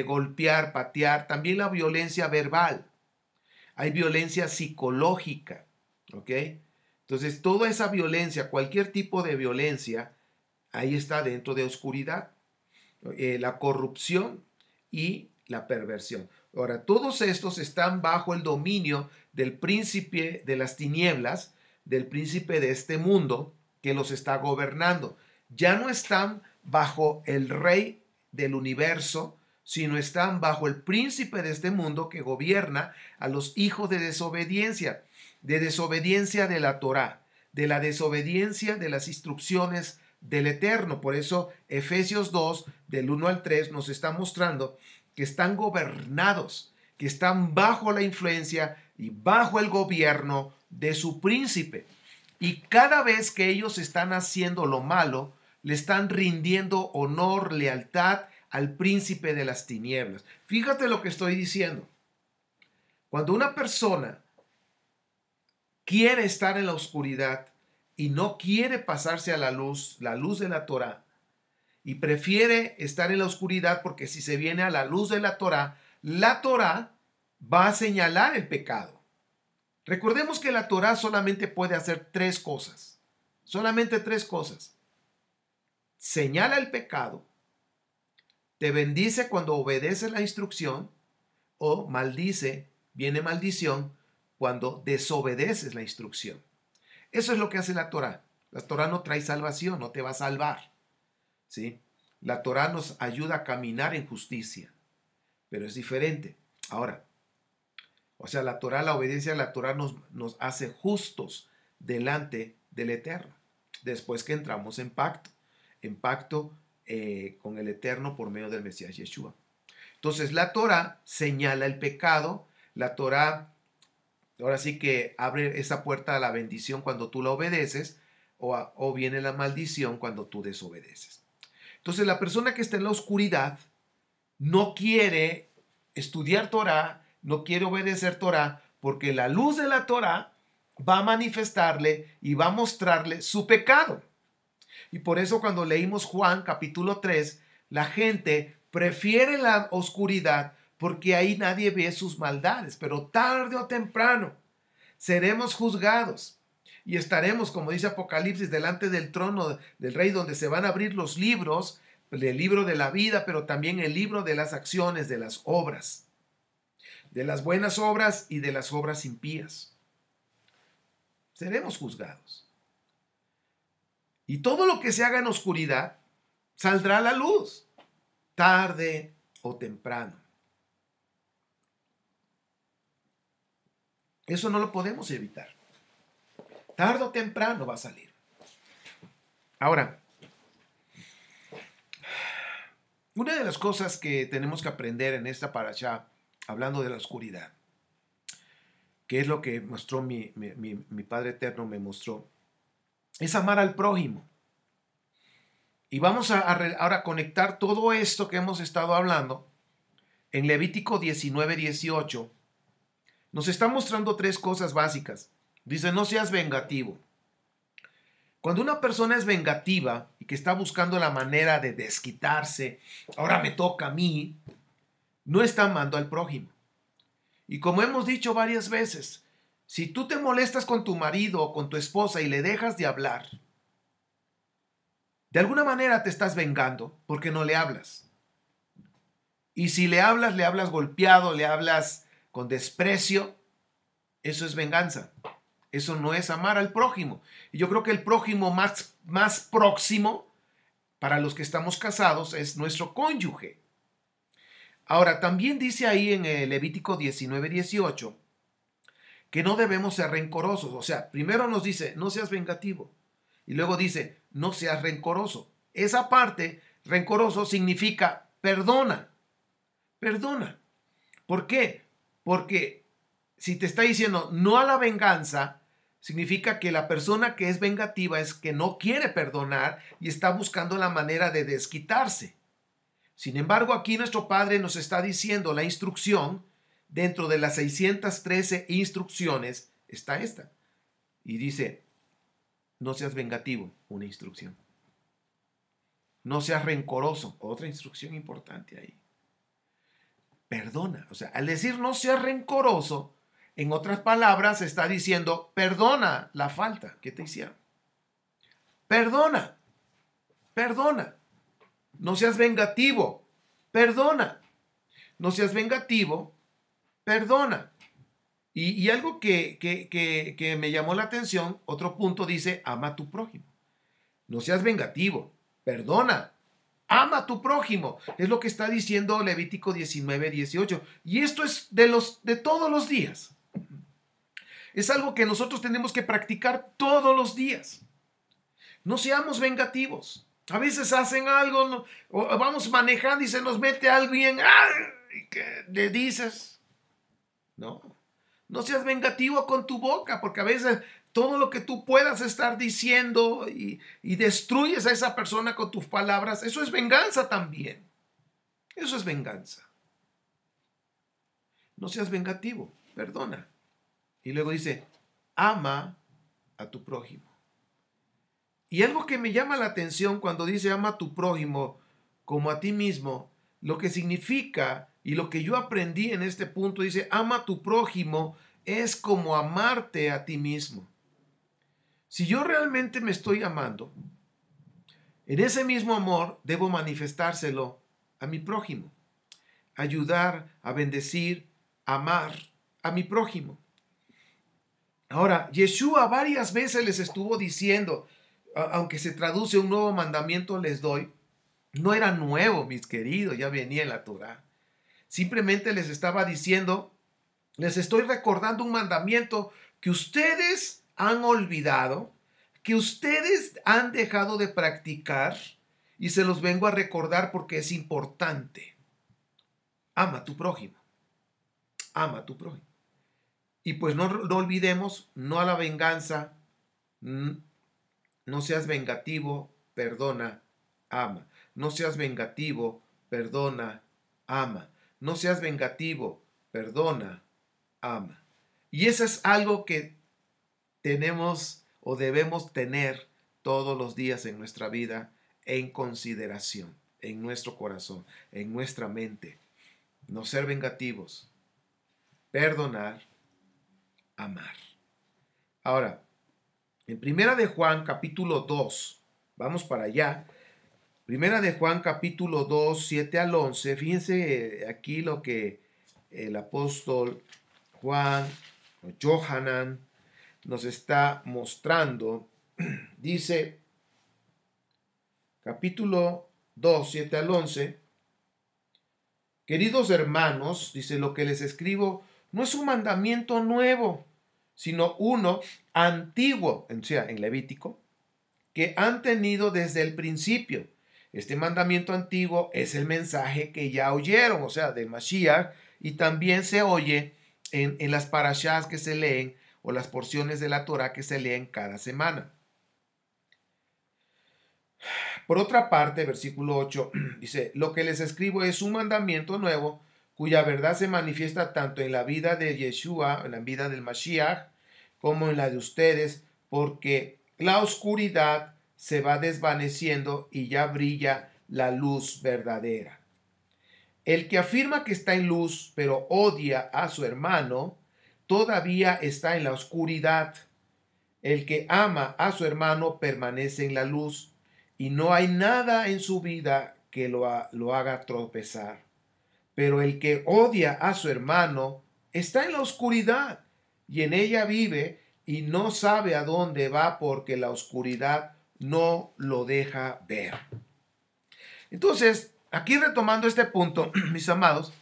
golpear, patear, también la violencia verbal. Hay violencia psicológica, ¿ok? Entonces, toda esa violencia, cualquier tipo de violencia, ahí está dentro de oscuridad. La corrupción y la perversión. Ahora, todos estos están bajo el dominio del príncipe de las tinieblas, del príncipe de este mundo que los está gobernando. Ya no están bajo el rey del universo, sino están bajo el príncipe de este mundo que gobierna a los hijos de desobediencia de la Torá, de la desobediencia de las instrucciones del Eterno. Por eso Efesios 2, del 1 al 3, nos está mostrando que están gobernados, que están bajo la influencia y bajo el gobierno de su príncipe. Y cada vez que ellos están haciendo lo malo, le están rindiendo honor, lealtad al príncipe de las tinieblas. Fíjate lo que estoy diciendo. Cuando una persona quiere estar en la oscuridad y no quiere pasarse a la luz de la Torá, y prefiere estar en la oscuridad porque si se viene a la luz de la Torá va a señalar el pecado. Recordemos que la Torá solamente puede hacer tres cosas. Solamente tres cosas. Señala el pecado, te bendice cuando obedeces la instrucción, o maldice, viene maldición, cuando desobedeces la instrucción. Eso es lo que hace la Torá. La Torá no trae salvación, no te va a salvar. ¿Sí? La Torá nos ayuda a caminar en justicia, pero es diferente. Ahora, o sea, la Torá, la obediencia a la Torá nos hace justos delante del Eterno, después que entramos en pacto con el Eterno por medio del Mesías Yeshua. Entonces, la Torá señala el pecado, la Torá ahora sí que abre esa puerta a la bendición cuando tú la obedeces, o viene la maldición cuando tú desobedeces. Entonces, la persona que está en la oscuridad no quiere estudiar Torah, no quiere obedecer Torah, porque la luz de la Torah va a manifestarle y va a mostrarle su pecado. Y por eso cuando leímos Juan capítulo 3, la gente prefiere la oscuridad porque ahí nadie ve sus maldades, pero tarde o temprano seremos juzgados. Y estaremos, como dice Apocalipsis, delante del trono del Rey, donde se van a abrir los libros, el libro de la vida, pero también el libro de las acciones, de las obras, de las buenas obras y de las obras impías. Seremos juzgados. Y todo lo que se haga en oscuridad saldrá a la luz, tarde o temprano. Eso no lo podemos evitar. Tarde o temprano va a salir. Ahora, una de las cosas que tenemos que aprender en esta parashá, hablando de la oscuridad, que es lo que mostró mi Padre Eterno, me mostró, es amar al prójimo. Y vamos ahora a conectar todo esto que hemos estado hablando en Levítico 19:18. Nos está mostrando tres cosas básicas. Dice, no seas vengativo. Cuando una persona es vengativa y que está buscando la manera de desquitarse, ahora me toca a mí, no está amando al prójimo. Y como hemos dicho varias veces, si tú te molestas con tu marido o con tu esposa y le dejas de hablar, de alguna manera te estás vengando porque no le hablas. Y si le hablas golpeado, le hablas con desprecio, eso es venganza. Eso no es amar al prójimo. Y yo creo que el prójimo más próximo para los que estamos casados es nuestro cónyuge. Ahora, también dice ahí en el Levítico 19:18 que no debemos ser rencorosos. O sea, primero nos dice, no seas vengativo. Y luego dice, no seas rencoroso. Esa parte, rencoroso, significa perdona. Perdona. ¿Por qué? Porque si te está diciendo no a la venganza, significa que la persona que es vengativa es que no quiere perdonar y está buscando la manera de desquitarse. Sin embargo, aquí nuestro Padre nos está diciendo la instrucción, dentro de las 613 instrucciones está esta. Y dice, no seas vengativo, una instrucción. No seas rencoroso, otra instrucción importante ahí. Perdona, o sea, al decir no seas rencoroso, en otras palabras está diciendo, perdona la falta que te hicieron. Perdona, perdona. No seas vengativo, perdona. No seas vengativo, perdona. Y algo que me llamó la atención, otro punto dice, ama a tu prójimo. No seas vengativo, perdona. Ama a tu prójimo. Es lo que está diciendo Levítico 19:18. Y esto es de todos los días. Es algo que nosotros tenemos que practicar todos los días. No seamos vengativos. A veces hacen algo, o vamos manejando y se nos mete alguien, ¡ay! ¿Qué le dices? No seas vengativo con tu boca, porque a veces todo lo que tú puedas estar diciendo y destruyes a esa persona con tus palabras, eso es venganza también. Eso es venganza. No seas vengativo, perdona. Y luego dice, ama a tu prójimo. Y algo que me llama la atención cuando dice ama a tu prójimo como a ti mismo, lo que significa y lo que yo aprendí en este punto, dice ama a tu prójimo es como amarte a ti mismo. Si yo realmente me estoy amando, en ese mismo amor debo manifestárselo a mi prójimo, ayudar, a bendecir, amar a mi prójimo. Ahora, Yeshua varias veces les estuvo diciendo, aunque se traduce un nuevo mandamiento les doy, no era nuevo, mis queridos, ya venía en la Torá. Simplemente les estaba diciendo, les estoy recordando un mandamiento que ustedes han olvidado, que ustedes han dejado de practicar y se los vengo a recordar porque es importante. Ama a tu prójimo. Ama a tu prójimo. Y pues no olvidemos, no a la venganza, no seas vengativo, perdona, ama. No seas vengativo, perdona, ama. No seas vengativo, perdona, ama. Y eso es algo que tenemos o debemos tener todos los días en nuestra vida en consideración, en nuestro corazón, en nuestra mente. No ser vengativos, perdonar, amar. Ahora, en Primera de Juan capítulo 2, vamos para allá. Primera de Juan capítulo 2, 7 al 11. Fíjense aquí lo que el apóstol Juan o Johanan nos está mostrando. Dice, capítulo 2, 7 al 11. Queridos hermanos, dice, lo que les escribo no es un mandamiento nuevo, sino uno antiguo, o sea, en Levítico, que han tenido desde el principio. Este mandamiento antiguo es el mensaje que ya oyeron, o sea, de Mashiach, y también se oye en las parashás que se leen o las porciones de la Torah que se leen cada semana. Por otra parte, versículo 8 dice, lo que les escribo es un mandamiento nuevo cuya verdad se manifiesta tanto en la vida de Yeshua, en la vida del Mashiach, como en la de ustedes, porque la oscuridad se va desvaneciendo y ya brilla la luz verdadera. El que afirma que está en luz, pero odia a su hermano, todavía está en la oscuridad. El que ama a su hermano permanece en la luz, y no hay nada en su vida que lo haga tropezar. Pero el que odia a su hermano está en la oscuridad, y en ella vive, y no sabe a dónde va porque la oscuridad no lo deja ver. Entonces, aquí retomando este punto, mis amados,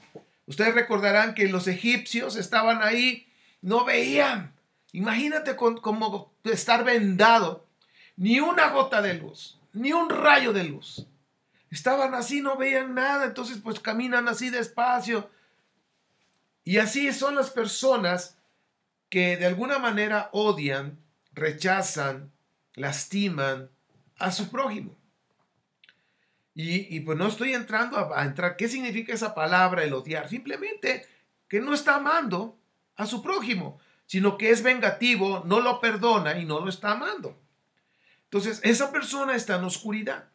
ustedes recordarán que los egipcios estaban ahí, no veían. Imagínate como estar vendado. ni una gota de luz, ni un rayo de luz. Estaban así, no veían nada, entonces pues caminan así despacio. Y así son las personas que de alguna manera odian, rechazan, lastiman a su prójimo. Y pues no estoy entrando a entrar. ¿Qué significa esa palabra, el odiar? Simplemente que no está amando a su prójimo, sino que es vengativo, no lo perdona y no lo está amando. Entonces, esa persona está en oscuridad.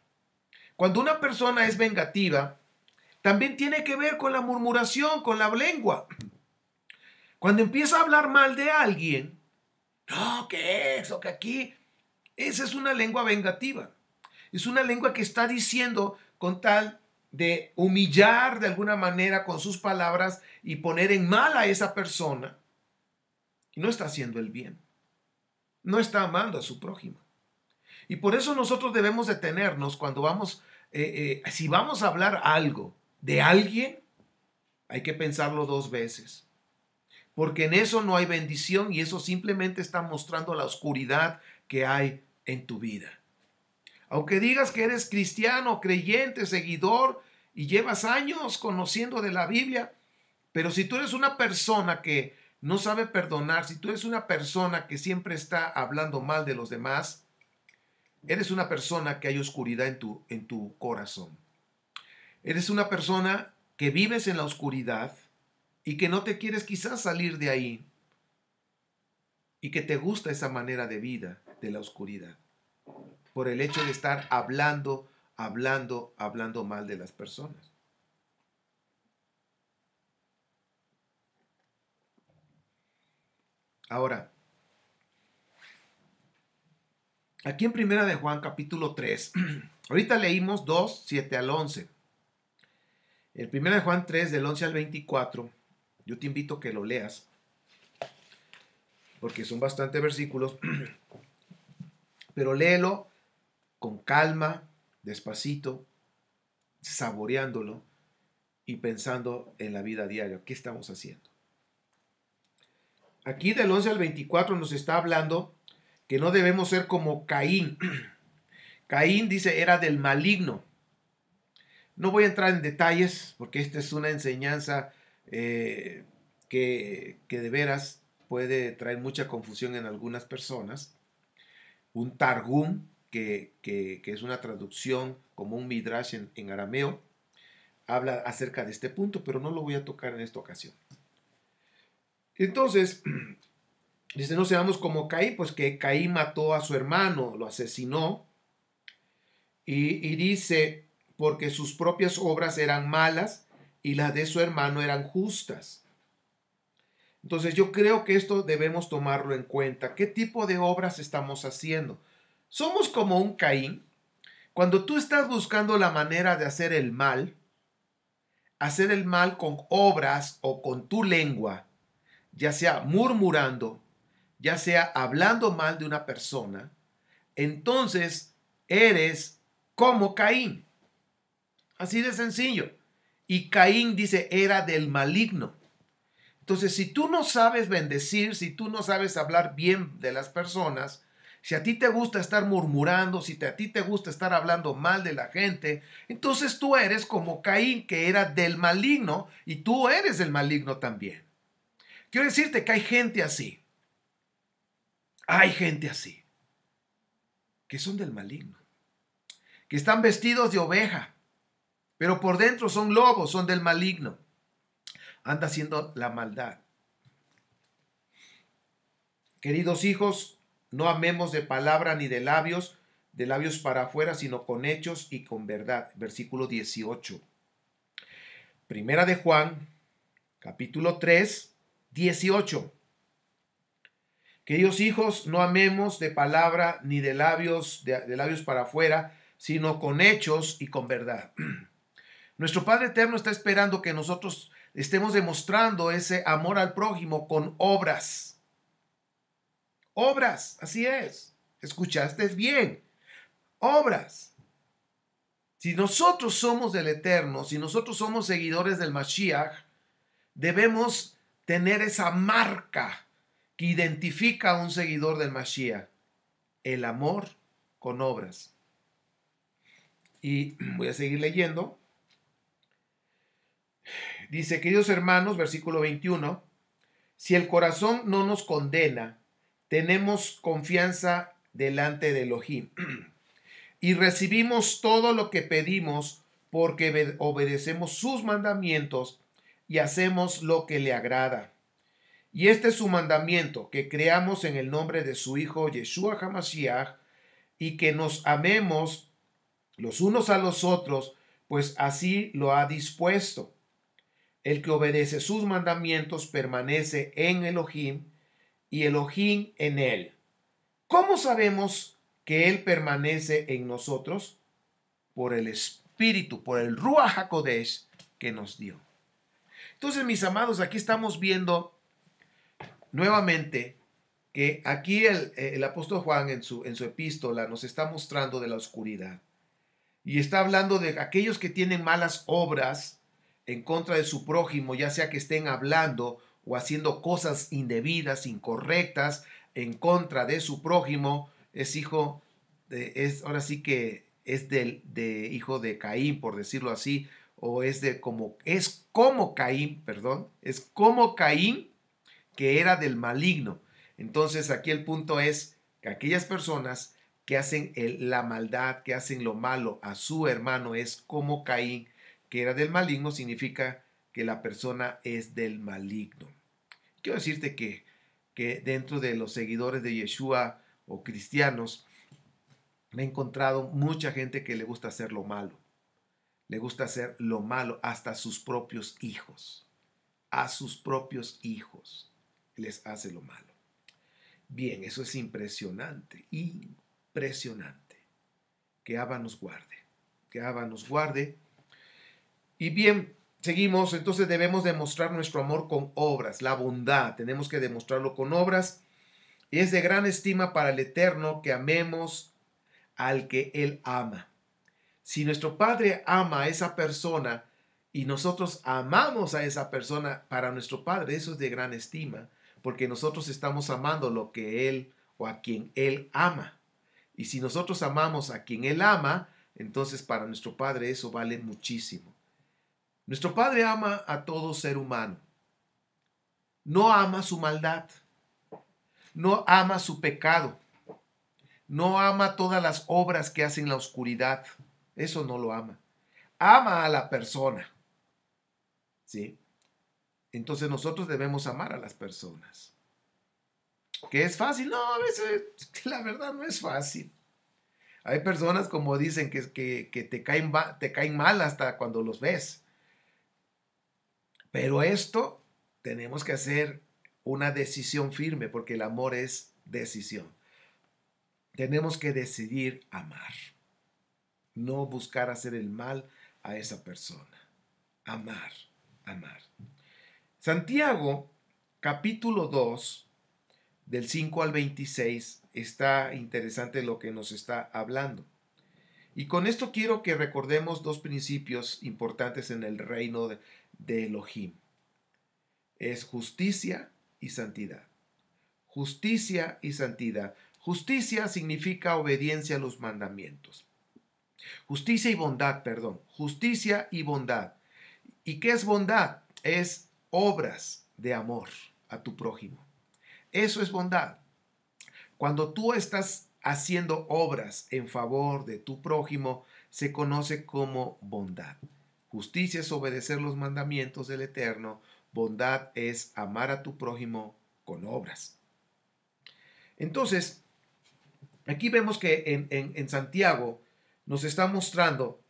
Cuando una persona es vengativa, también tiene que ver con la murmuración, con la lengua. Cuando empieza a hablar mal de alguien, no, que eso, que aquí, esa es una lengua vengativa. Es una lengua que está diciendo con tal de humillar de alguna manera con sus palabras y poner en mal a esa persona. Y no está haciendo el bien. No está amando a su prójimo. Y por eso nosotros debemos detenernos cuando vamos, si vamos a hablar algo de alguien, hay que pensarlo 2 veces. Porque en eso no hay bendición y eso simplemente está mostrando la oscuridad que hay en tu vida. Aunque digas que eres cristiano, creyente, seguidor y llevas años conociendo de la Biblia, pero si tú eres una persona que no sabe perdonar, si tú eres una persona que siempre está hablando mal de los demás, eres una persona que hay oscuridad en tu corazón. Eres una persona que vives en la oscuridad y que no te quieres quizás salir de ahí y que te gusta esa manera de vida de la oscuridad por el hecho de estar hablando mal de las personas. Ahora, aquí en Primera de Juan capítulo 3, ahorita leímos 2, 7 al 11. El Primera de Juan 3 del 11 al 24, yo te invito a que lo leas, porque son bastantes versículos, pero léelo con calma, despacito, saboreándolo y pensando en la vida diaria. ¿Qué estamos haciendo? Aquí del 11 al 24 nos está hablando que no debemos ser como Caín. Caín dice era del maligno. No voy a entrar en detalles porque esta es una enseñanza que de veras puede traer mucha confusión en algunas personas. Un targum, que es una traducción como un midrash en arameo, habla acerca de este punto, pero no lo voy a tocar en esta ocasión. Entonces, dice, no seamos como Caín, pues que Caín mató a su hermano, lo asesinó, y dice, porque sus propias obras eran malas y las de su hermano eran justas. Entonces yo creo que esto debemos tomarlo en cuenta. ¿Qué tipo de obras estamos haciendo? Somos como un Caín. Cuando tú estás buscando la manera de hacer el mal con obras o con tu lengua, ya sea murmurando, ya sea hablando mal de una persona, entonces eres como Caín. Así de sencillo. Y Caín dice, era del maligno. Entonces, si tú no sabes bendecir, si tú no sabes hablar bien de las personas, si a ti te gusta estar murmurando, si a ti te gusta estar hablando mal de la gente, entonces tú eres como Caín, que era del maligno, y tú eres el maligno también. Quiero decirte que hay gente así. Hay gente así. Que son del maligno. Que están vestidos de oveja. Pero por dentro son lobos, son del maligno. Anda haciendo la maldad. Queridos hijos, no amemos de palabra ni de labios para afuera, sino con hechos y con verdad. Versículo 18. Primera de Juan, capítulo 3, 18. Queridos hijos, no amemos de palabra ni de labios para afuera, sino con hechos y con verdad. Nuestro Padre Eterno está esperando que nosotros estemos demostrando ese amor al prójimo con obras. Obras, así es. ¿Escuchaste bien? Obras. Si nosotros somos del Eterno, si nosotros somos seguidores del Mashiach, debemos tener esa marca que identifica a un seguidor del Mashiach. El amor con obras. Y voy a seguir leyendo. Dice, queridos hermanos, versículo 21, si el corazón no nos condena, tenemos confianza delante de Elohim y recibimos todo lo que pedimos porque obedecemos sus mandamientos y hacemos lo que le agrada. Y este es su mandamiento, que creamos en el nombre de su Hijo Yeshua HaMashiach y que nos amemos los unos a los otros, pues así lo ha dispuesto. El que obedece sus mandamientos permanece en Elohim y Elohim en él. ¿Cómo sabemos que él permanece en nosotros? Por el Espíritu, por el Ruach HaKodesh que nos dio. Entonces, mis amados, aquí estamos viendo nuevamente que aquí el apóstol Juan en su epístola nos está mostrando de la oscuridad. Y está hablando de aquellos que tienen malas obras en contra de su prójimo, ya sea que estén hablando o haciendo cosas indebidas, incorrectas, en contra de su prójimo, es hijo ahora sí que es de hijo de Caín, por decirlo así, o es como Caín, perdón, es como Caín, que era del maligno. Entonces aquí el punto es que aquellas personas que hacen la maldad, que hacen lo malo a su hermano, es como Caín, que era del maligno, significa que la persona es del maligno. Quiero decirte que dentro de los seguidores de Yeshua o cristianos, me he encontrado mucha gente que le gusta hacer lo malo. Le gusta hacer lo malo hasta a sus propios hijos. A sus propios hijos les hace lo malo. Bien, eso es impresionante, impresionante. Que Abba nos guarde, que Abba nos guarde. Y bien, seguimos, entonces debemos demostrar nuestro amor con obras, la bondad, tenemos que demostrarlo con obras. Es de gran estima para el Eterno que amemos al que Él ama. Si nuestro Padre ama a esa persona y nosotros amamos a esa persona, para nuestro Padre eso es de gran estima, porque nosotros estamos amando lo que Él o a quien Él ama. Y si nosotros amamos a quien Él ama, entonces para nuestro Padre eso vale muchísimo. Nuestro Padre ama a todo ser humano. No ama su maldad. No ama su pecado. No ama todas las obras que hacen la oscuridad. Eso no lo ama. Ama a la persona. ¿Sí? Entonces nosotros debemos amar a las personas. ¿Que es fácil? No, a veces la verdad no es fácil. Hay personas como dicen que te caen mal hasta cuando los ves. Pero esto tenemos que hacer una decisión firme porque el amor es decisión. Tenemos que decidir amar. No buscar hacer el mal a esa persona. Amar, amar. Santiago, capítulo 2, del 5 al 26, está interesante lo que nos está hablando. Y con esto quiero que recordemos dos principios importantes en el reino de Elohim. Es justicia y santidad. Justicia y santidad. Justicia significa obediencia a los mandamientos. Justicia y bondad, perdón. Justicia y bondad. ¿Y qué es bondad? Es obras de amor a tu prójimo. Eso es bondad. Cuando tú estás haciendo obras en favor de tu prójimo, se conoce como bondad. Justicia es obedecer los mandamientos del Eterno. Bondad es amar a tu prójimo con obras. Entonces, aquí vemos que en Santiago nos está mostrando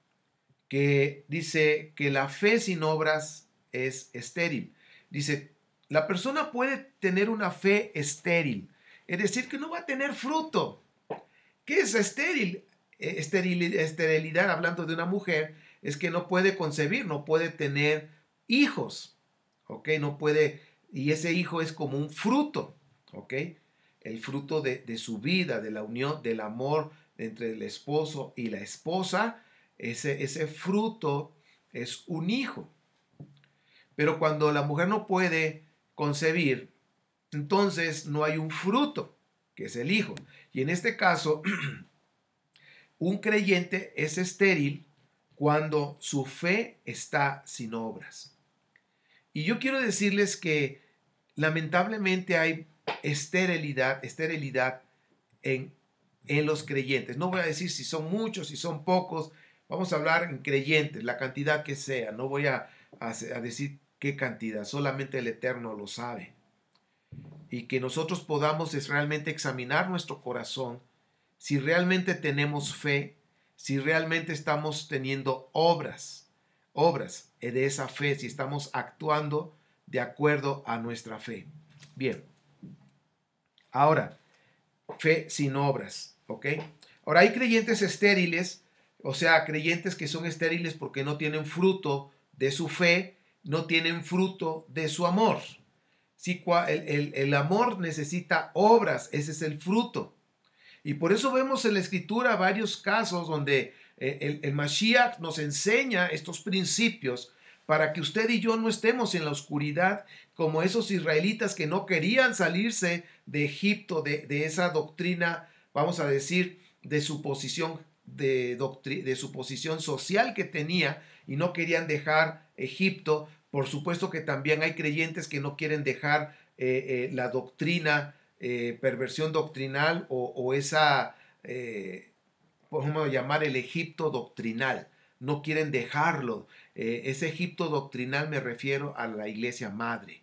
que dice que la fe sin obras es estéril. Dice, la persona puede tener una fe estéril, es decir, que no va a tener fruto. ¿Qué es estéril? Esterilidad, hablando de una mujer, es que no puede concebir, no puede tener hijos, ¿ok? No puede, y ese hijo es como un fruto, ¿ok? El fruto de su vida, de la unión, del amor entre el esposo y la esposa, ese fruto es un hijo. Pero cuando la mujer no puede concebir, entonces no hay un fruto, que es el hijo. Y en este caso, Un creyente es estéril cuando su fe está sin obras. Y yo quiero decirles que lamentablemente hay esterilidad en los creyentes. No voy a decir si son muchos, si son pocos. Vamos a hablar en creyentes, la cantidad que sea. No voy a decir qué cantidad, solamente el Eterno lo sabe. Y que nosotros podamos realmente examinar nuestro corazón, si realmente tenemos fe, si realmente estamos teniendo obras de esa fe, si estamos actuando de acuerdo a nuestra fe. Bien. Ahora, fe sin obras, ¿ok? Ahora, hay creyentes estériles, o sea, creyentes que son estériles porque no tienen fruto de su fe, no tienen fruto de su amor. Sí, el amor necesita obras, ese es el fruto. Y por eso vemos en la Escritura varios casos donde el Mashiach nos enseña estos principios para que usted y yo no estemos en la oscuridad como esos israelitas que no querían salirse de Egipto, de esa doctrina, vamos a decir, de su posición de su posición social que tenía y no querían dejar Egipto. Por supuesto que también hay creyentes que no quieren dejar la doctrina, perversión doctrinal o esa, podemos llamar el Egipto doctrinal. No quieren dejarlo. Ese Egipto doctrinal me refiero a la iglesia madre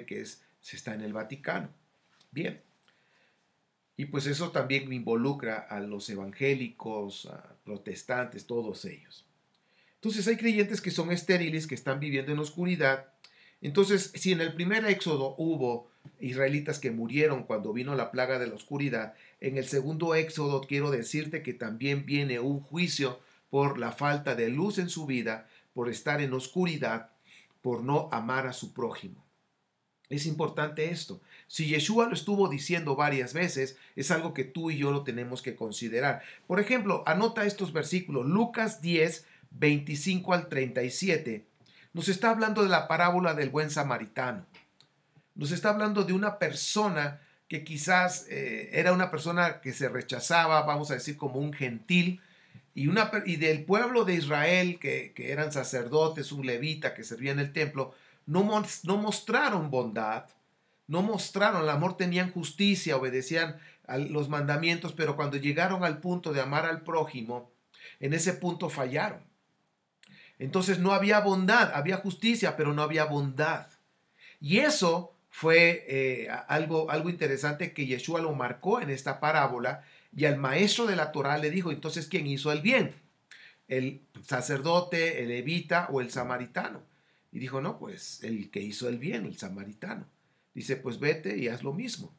que se está en el Vaticano. Bien. Y pues eso también involucra a los evangélicos, a protestantes, todos ellos. Entonces hay creyentes que son estériles, que están viviendo en la oscuridad. Entonces, si en el primer éxodo hubo israelitas que murieron cuando vino la plaga de la oscuridad, en el segundo éxodo quiero decirte que también viene un juicio por la falta de luz en su vida, por estar en oscuridad, por no amar a su prójimo. Es importante esto. Si Yeshua lo estuvo diciendo varias veces, es algo que tú y yo lo tenemos que considerar. Por ejemplo, anota estos versículos. Lucas 10, 25 al 37. Nos está hablando de la parábola del buen samaritano. Nos está hablando de una persona que quizás era una persona que se rechazaba, vamos a decir, como un gentil, y del pueblo de Israel, que eran sacerdotes, un levita que servía en el templo, no mostraron bondad, no mostraron el amor, tenían justicia, obedecían a los mandamientos, pero cuando llegaron al punto de amar al prójimo, en ese punto fallaron. Entonces no había bondad, había justicia, pero no había bondad. Y eso fue algo interesante que Yeshua lo marcó en esta parábola, y al maestro de la Torá le dijo, entonces, ¿quién hizo el bien? ¿El sacerdote, el levita o el samaritano? Y dijo, no, pues el que hizo el bien, el samaritano. Dice, pues vete y haz lo mismo.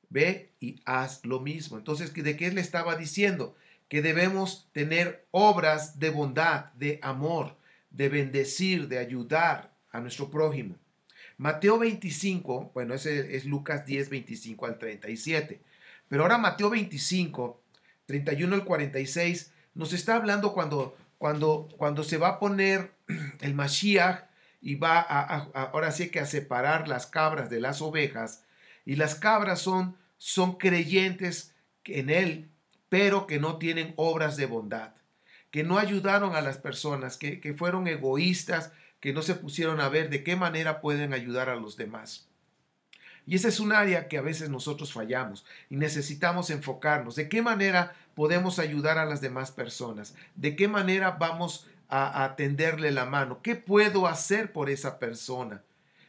Ve y haz lo mismo. Entonces, ¿de qué le estaba diciendo? Que debemos tener obras de bondad, de amor, de bendecir, de ayudar a nuestro prójimo. Mateo 25, bueno, ese es Lucas 10, 25 al 37. Pero ahora Mateo 25, 31 al 46, nos está hablando cuando se va a poner el Mashiach y va ahora sí que a separar las cabras de las ovejas. Y las cabras son creyentes en él, pero que no tienen obras de bondad, que no ayudaron a las personas, que fueron egoístas, que no se pusieron a ver de qué manera pueden ayudar a los demás. Y esa es un área que a veces nosotros fallamos y necesitamos enfocarnos. ¿De qué manera podemos ayudar a las demás personas? ¿De qué manera vamos a tenderle la mano? ¿Qué puedo hacer por esa persona?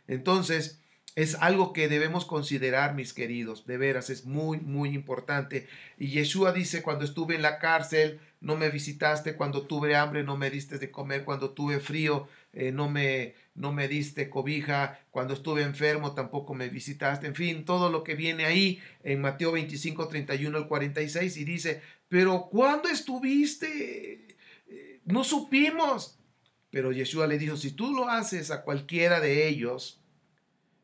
Entonces, es algo que debemos considerar, mis queridos. De veras, es muy, muy importante. Y Yeshua dice, cuando estuve en la cárcel, no me visitaste. Cuando tuve hambre, no me diste de comer. Cuando tuve frío, no me diste cobija. Cuando estuve enfermo, tampoco me visitaste. En fin, todo lo que viene ahí en Mateo 25, 31 al 46. Y dice, pero ¿cuándo estuviste? No supimos. Pero Yeshua le dijo, si tú lo haces a cualquiera de ellos,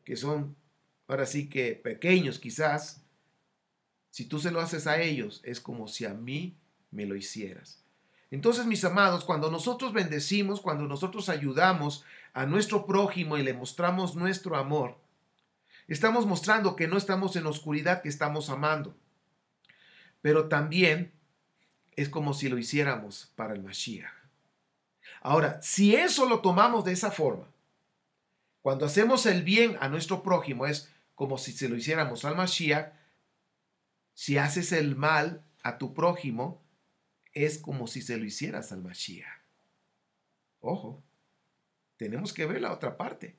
que son ahora sí que pequeños quizás, si tú se lo haces a ellos, es como si a mí me lo hicieras. Entonces, mis amados, cuando nosotros bendecimos, cuando nosotros ayudamos a nuestro prójimo y le mostramos nuestro amor, estamos mostrando que no estamos en oscuridad, que estamos amando. Pero también es como si lo hiciéramos para el Mashiach. Ahora, si eso lo tomamos de esa forma, cuando hacemos el bien a nuestro prójimo es como si se lo hiciéramos al Mashiach. Si haces el mal a tu prójimo, es como si se lo hicieras al Mashiach. Ojo, tenemos que ver la otra parte.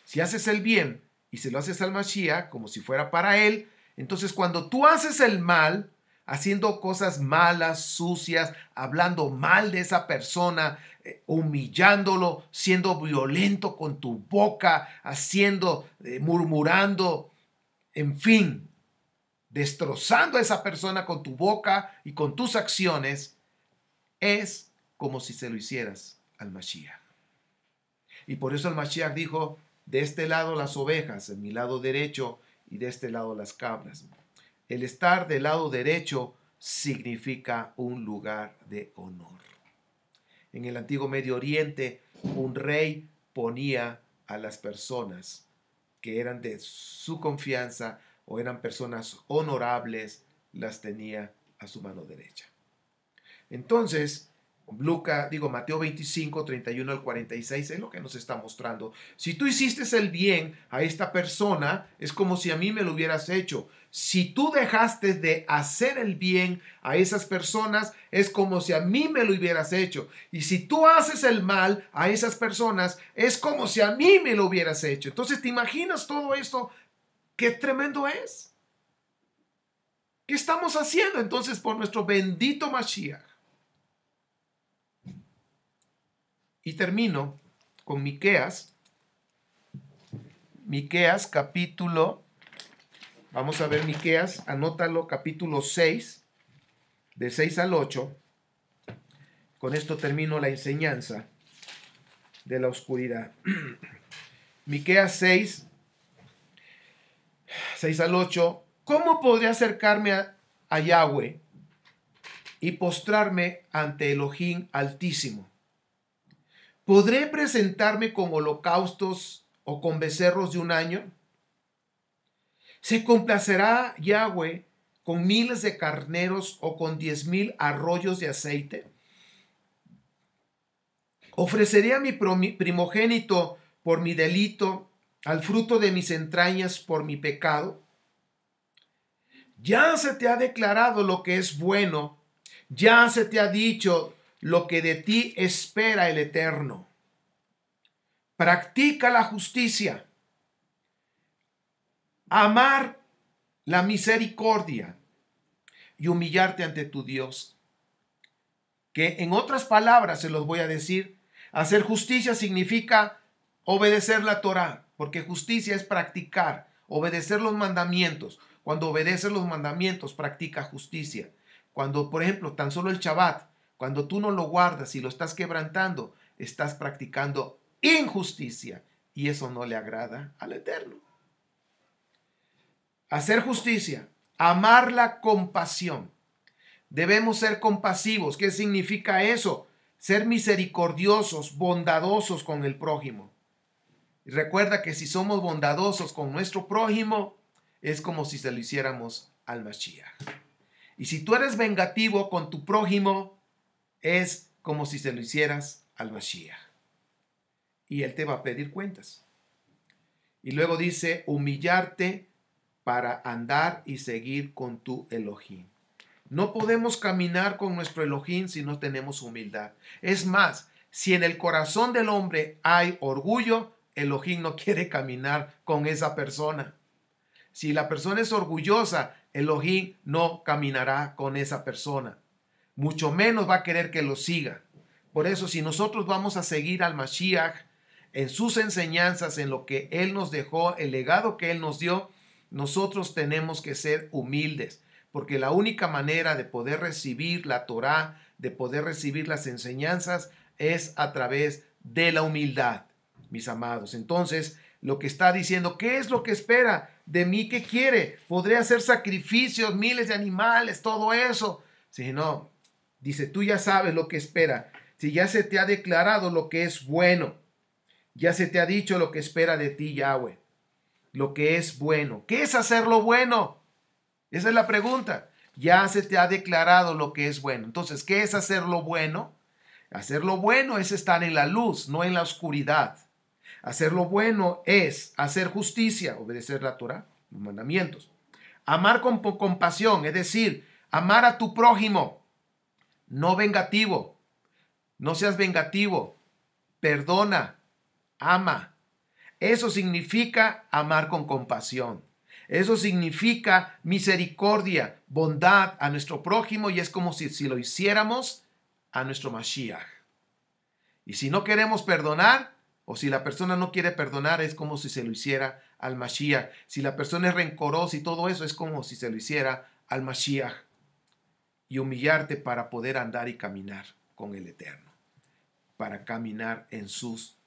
Si haces el bien y se lo haces al Mashiach, como si fuera para él, entonces cuando tú haces el mal, haciendo cosas malas, sucias, hablando mal de esa persona, humillándolo, siendo violento con tu boca, murmurando, en fin, destrozando a esa persona con tu boca y con tus acciones, es como si se lo hicieras al Mashiach. Y por eso el Mashiach dijo, de este lado las ovejas, en mi lado derecho, y de este lado las cabras. El estar del lado derecho significa un lugar de honor. En el antiguo Medio Oriente, un rey ponía a las personas que eran de su confianza o eran personas honorables, las tenía a su mano derecha. Entonces, Mateo 25, 31 al 46 es lo que nos está mostrando. Si tú hiciste el bien a esta persona, es como si a mí me lo hubieras hecho. Si tú dejaste de hacer el bien a esas personas, es como si a mí me lo hubieras hecho. Y si tú haces el mal a esas personas, es como si a mí me lo hubieras hecho. Entonces, ¿te imaginas todo esto? ¡Qué tremendo es! ¿Qué estamos haciendo entonces por nuestro bendito Mashiach? Y termino con Miqueas. Miqueas capítulo, vamos a ver Miqueas, anótalo, capítulo 6, de 6 al 8. Con esto termino la enseñanza de la oscuridad. Miqueas 6, 6 al 8. ¿Cómo podré acercarme a Yahweh y postrarme ante Elohim Altísimo? ¿Podré presentarme con holocaustos o con becerros de un año? ¿Se complacerá Yahweh con miles de carneros o con 10,000 arroyos de aceite? ¿Ofreceré a mi primogénito por mi delito, al fruto de mis entrañas por mi pecado? Ya se te ha declarado lo que es bueno, ya se te ha dicho lo que de ti espera el Eterno. Practica la justicia, amar la misericordia y humillarte ante tu Dios. Que en otras palabras se los voy a decir, hacer justicia significa obedecer la Torá, porque justicia es practicar, obedecer los mandamientos. Cuando obedeces los mandamientos, practica justicia. Cuando, por ejemplo, tan solo el Shabbat, cuando tú no lo guardas y lo estás quebrantando, estás practicando injusticia y eso no le agrada al Eterno. Hacer justicia, amar la compasión. Debemos ser compasivos. ¿Qué significa eso? Ser misericordiosos, bondadosos con el prójimo. Y recuerda que si somos bondadosos con nuestro prójimo, es como si se lo hiciéramos al Mashiach. Y si tú eres vengativo con tu prójimo, es como si se lo hicieras al Mashiach. Y él te va a pedir cuentas. Y luego dice, humillarte para andar y seguir con tu Elohim. No podemos caminar con nuestro Elohim si no tenemos humildad. Es más, si en el corazón del hombre hay orgullo, Elohim no quiere caminar con esa persona. Si la persona es orgullosa, Elohim no caminará con esa persona. Mucho menos va a querer que lo siga. Por eso, si nosotros vamos a seguir al Mashiach en sus enseñanzas, en lo que Él nos dejó, el legado que Él nos dio, nosotros tenemos que ser humildes. Porque la única manera de poder recibir la Torá, de poder recibir las enseñanzas, es a través de la humildad, mis amados. Entonces, lo que está diciendo, ¿qué es lo que espera de mí? ¿Qué quiere? ¿Podré hacer sacrificios, miles de animales, todo eso? Si no, dice, tú ya sabes lo que espera. Si ya se te ha declarado lo que es bueno, ya se te ha dicho lo que espera de ti, Yahweh. Lo que es bueno. ¿Qué es hacer lo bueno? Esa es la pregunta. Ya se te ha declarado lo que es bueno. Entonces, ¿qué es hacer lo bueno? Hacer lo bueno es estar en la luz, no en la oscuridad. Hacer lo bueno es hacer justicia, obedecer la Torah, los mandamientos. Amar con compasión, es decir, amar a tu prójimo, no vengativo. No seas vengativo, perdona, ama. Eso significa amar con compasión. Eso significa misericordia, bondad a nuestro prójimo, y es como si lo hiciéramos a nuestro Mashiach. Y si no queremos perdonar, o si la persona no quiere perdonar, es como si se lo hiciera al Mashiach. Si la persona es rencorosa y todo eso, es como si se lo hiciera al Mashiach. Y humillarte para poder andar y caminar con el Eterno, para caminar en sus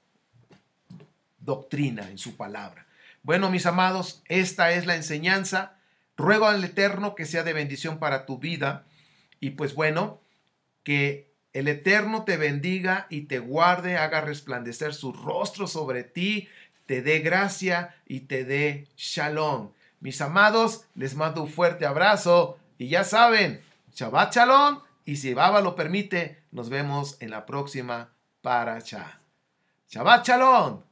doctrina, en su palabra. Bueno, mis amados, esta es la enseñanza. Ruego al Eterno que sea de bendición para tu vida. Y pues bueno, que el Eterno te bendiga y te guarde, haga resplandecer su rostro sobre ti, te dé gracia y te dé shalom. Mis amados, les mando un fuerte abrazo y ya saben, Shabbat Shalom, y si Baba lo permite, nos vemos en la próxima paracha. Shabbat Shalom.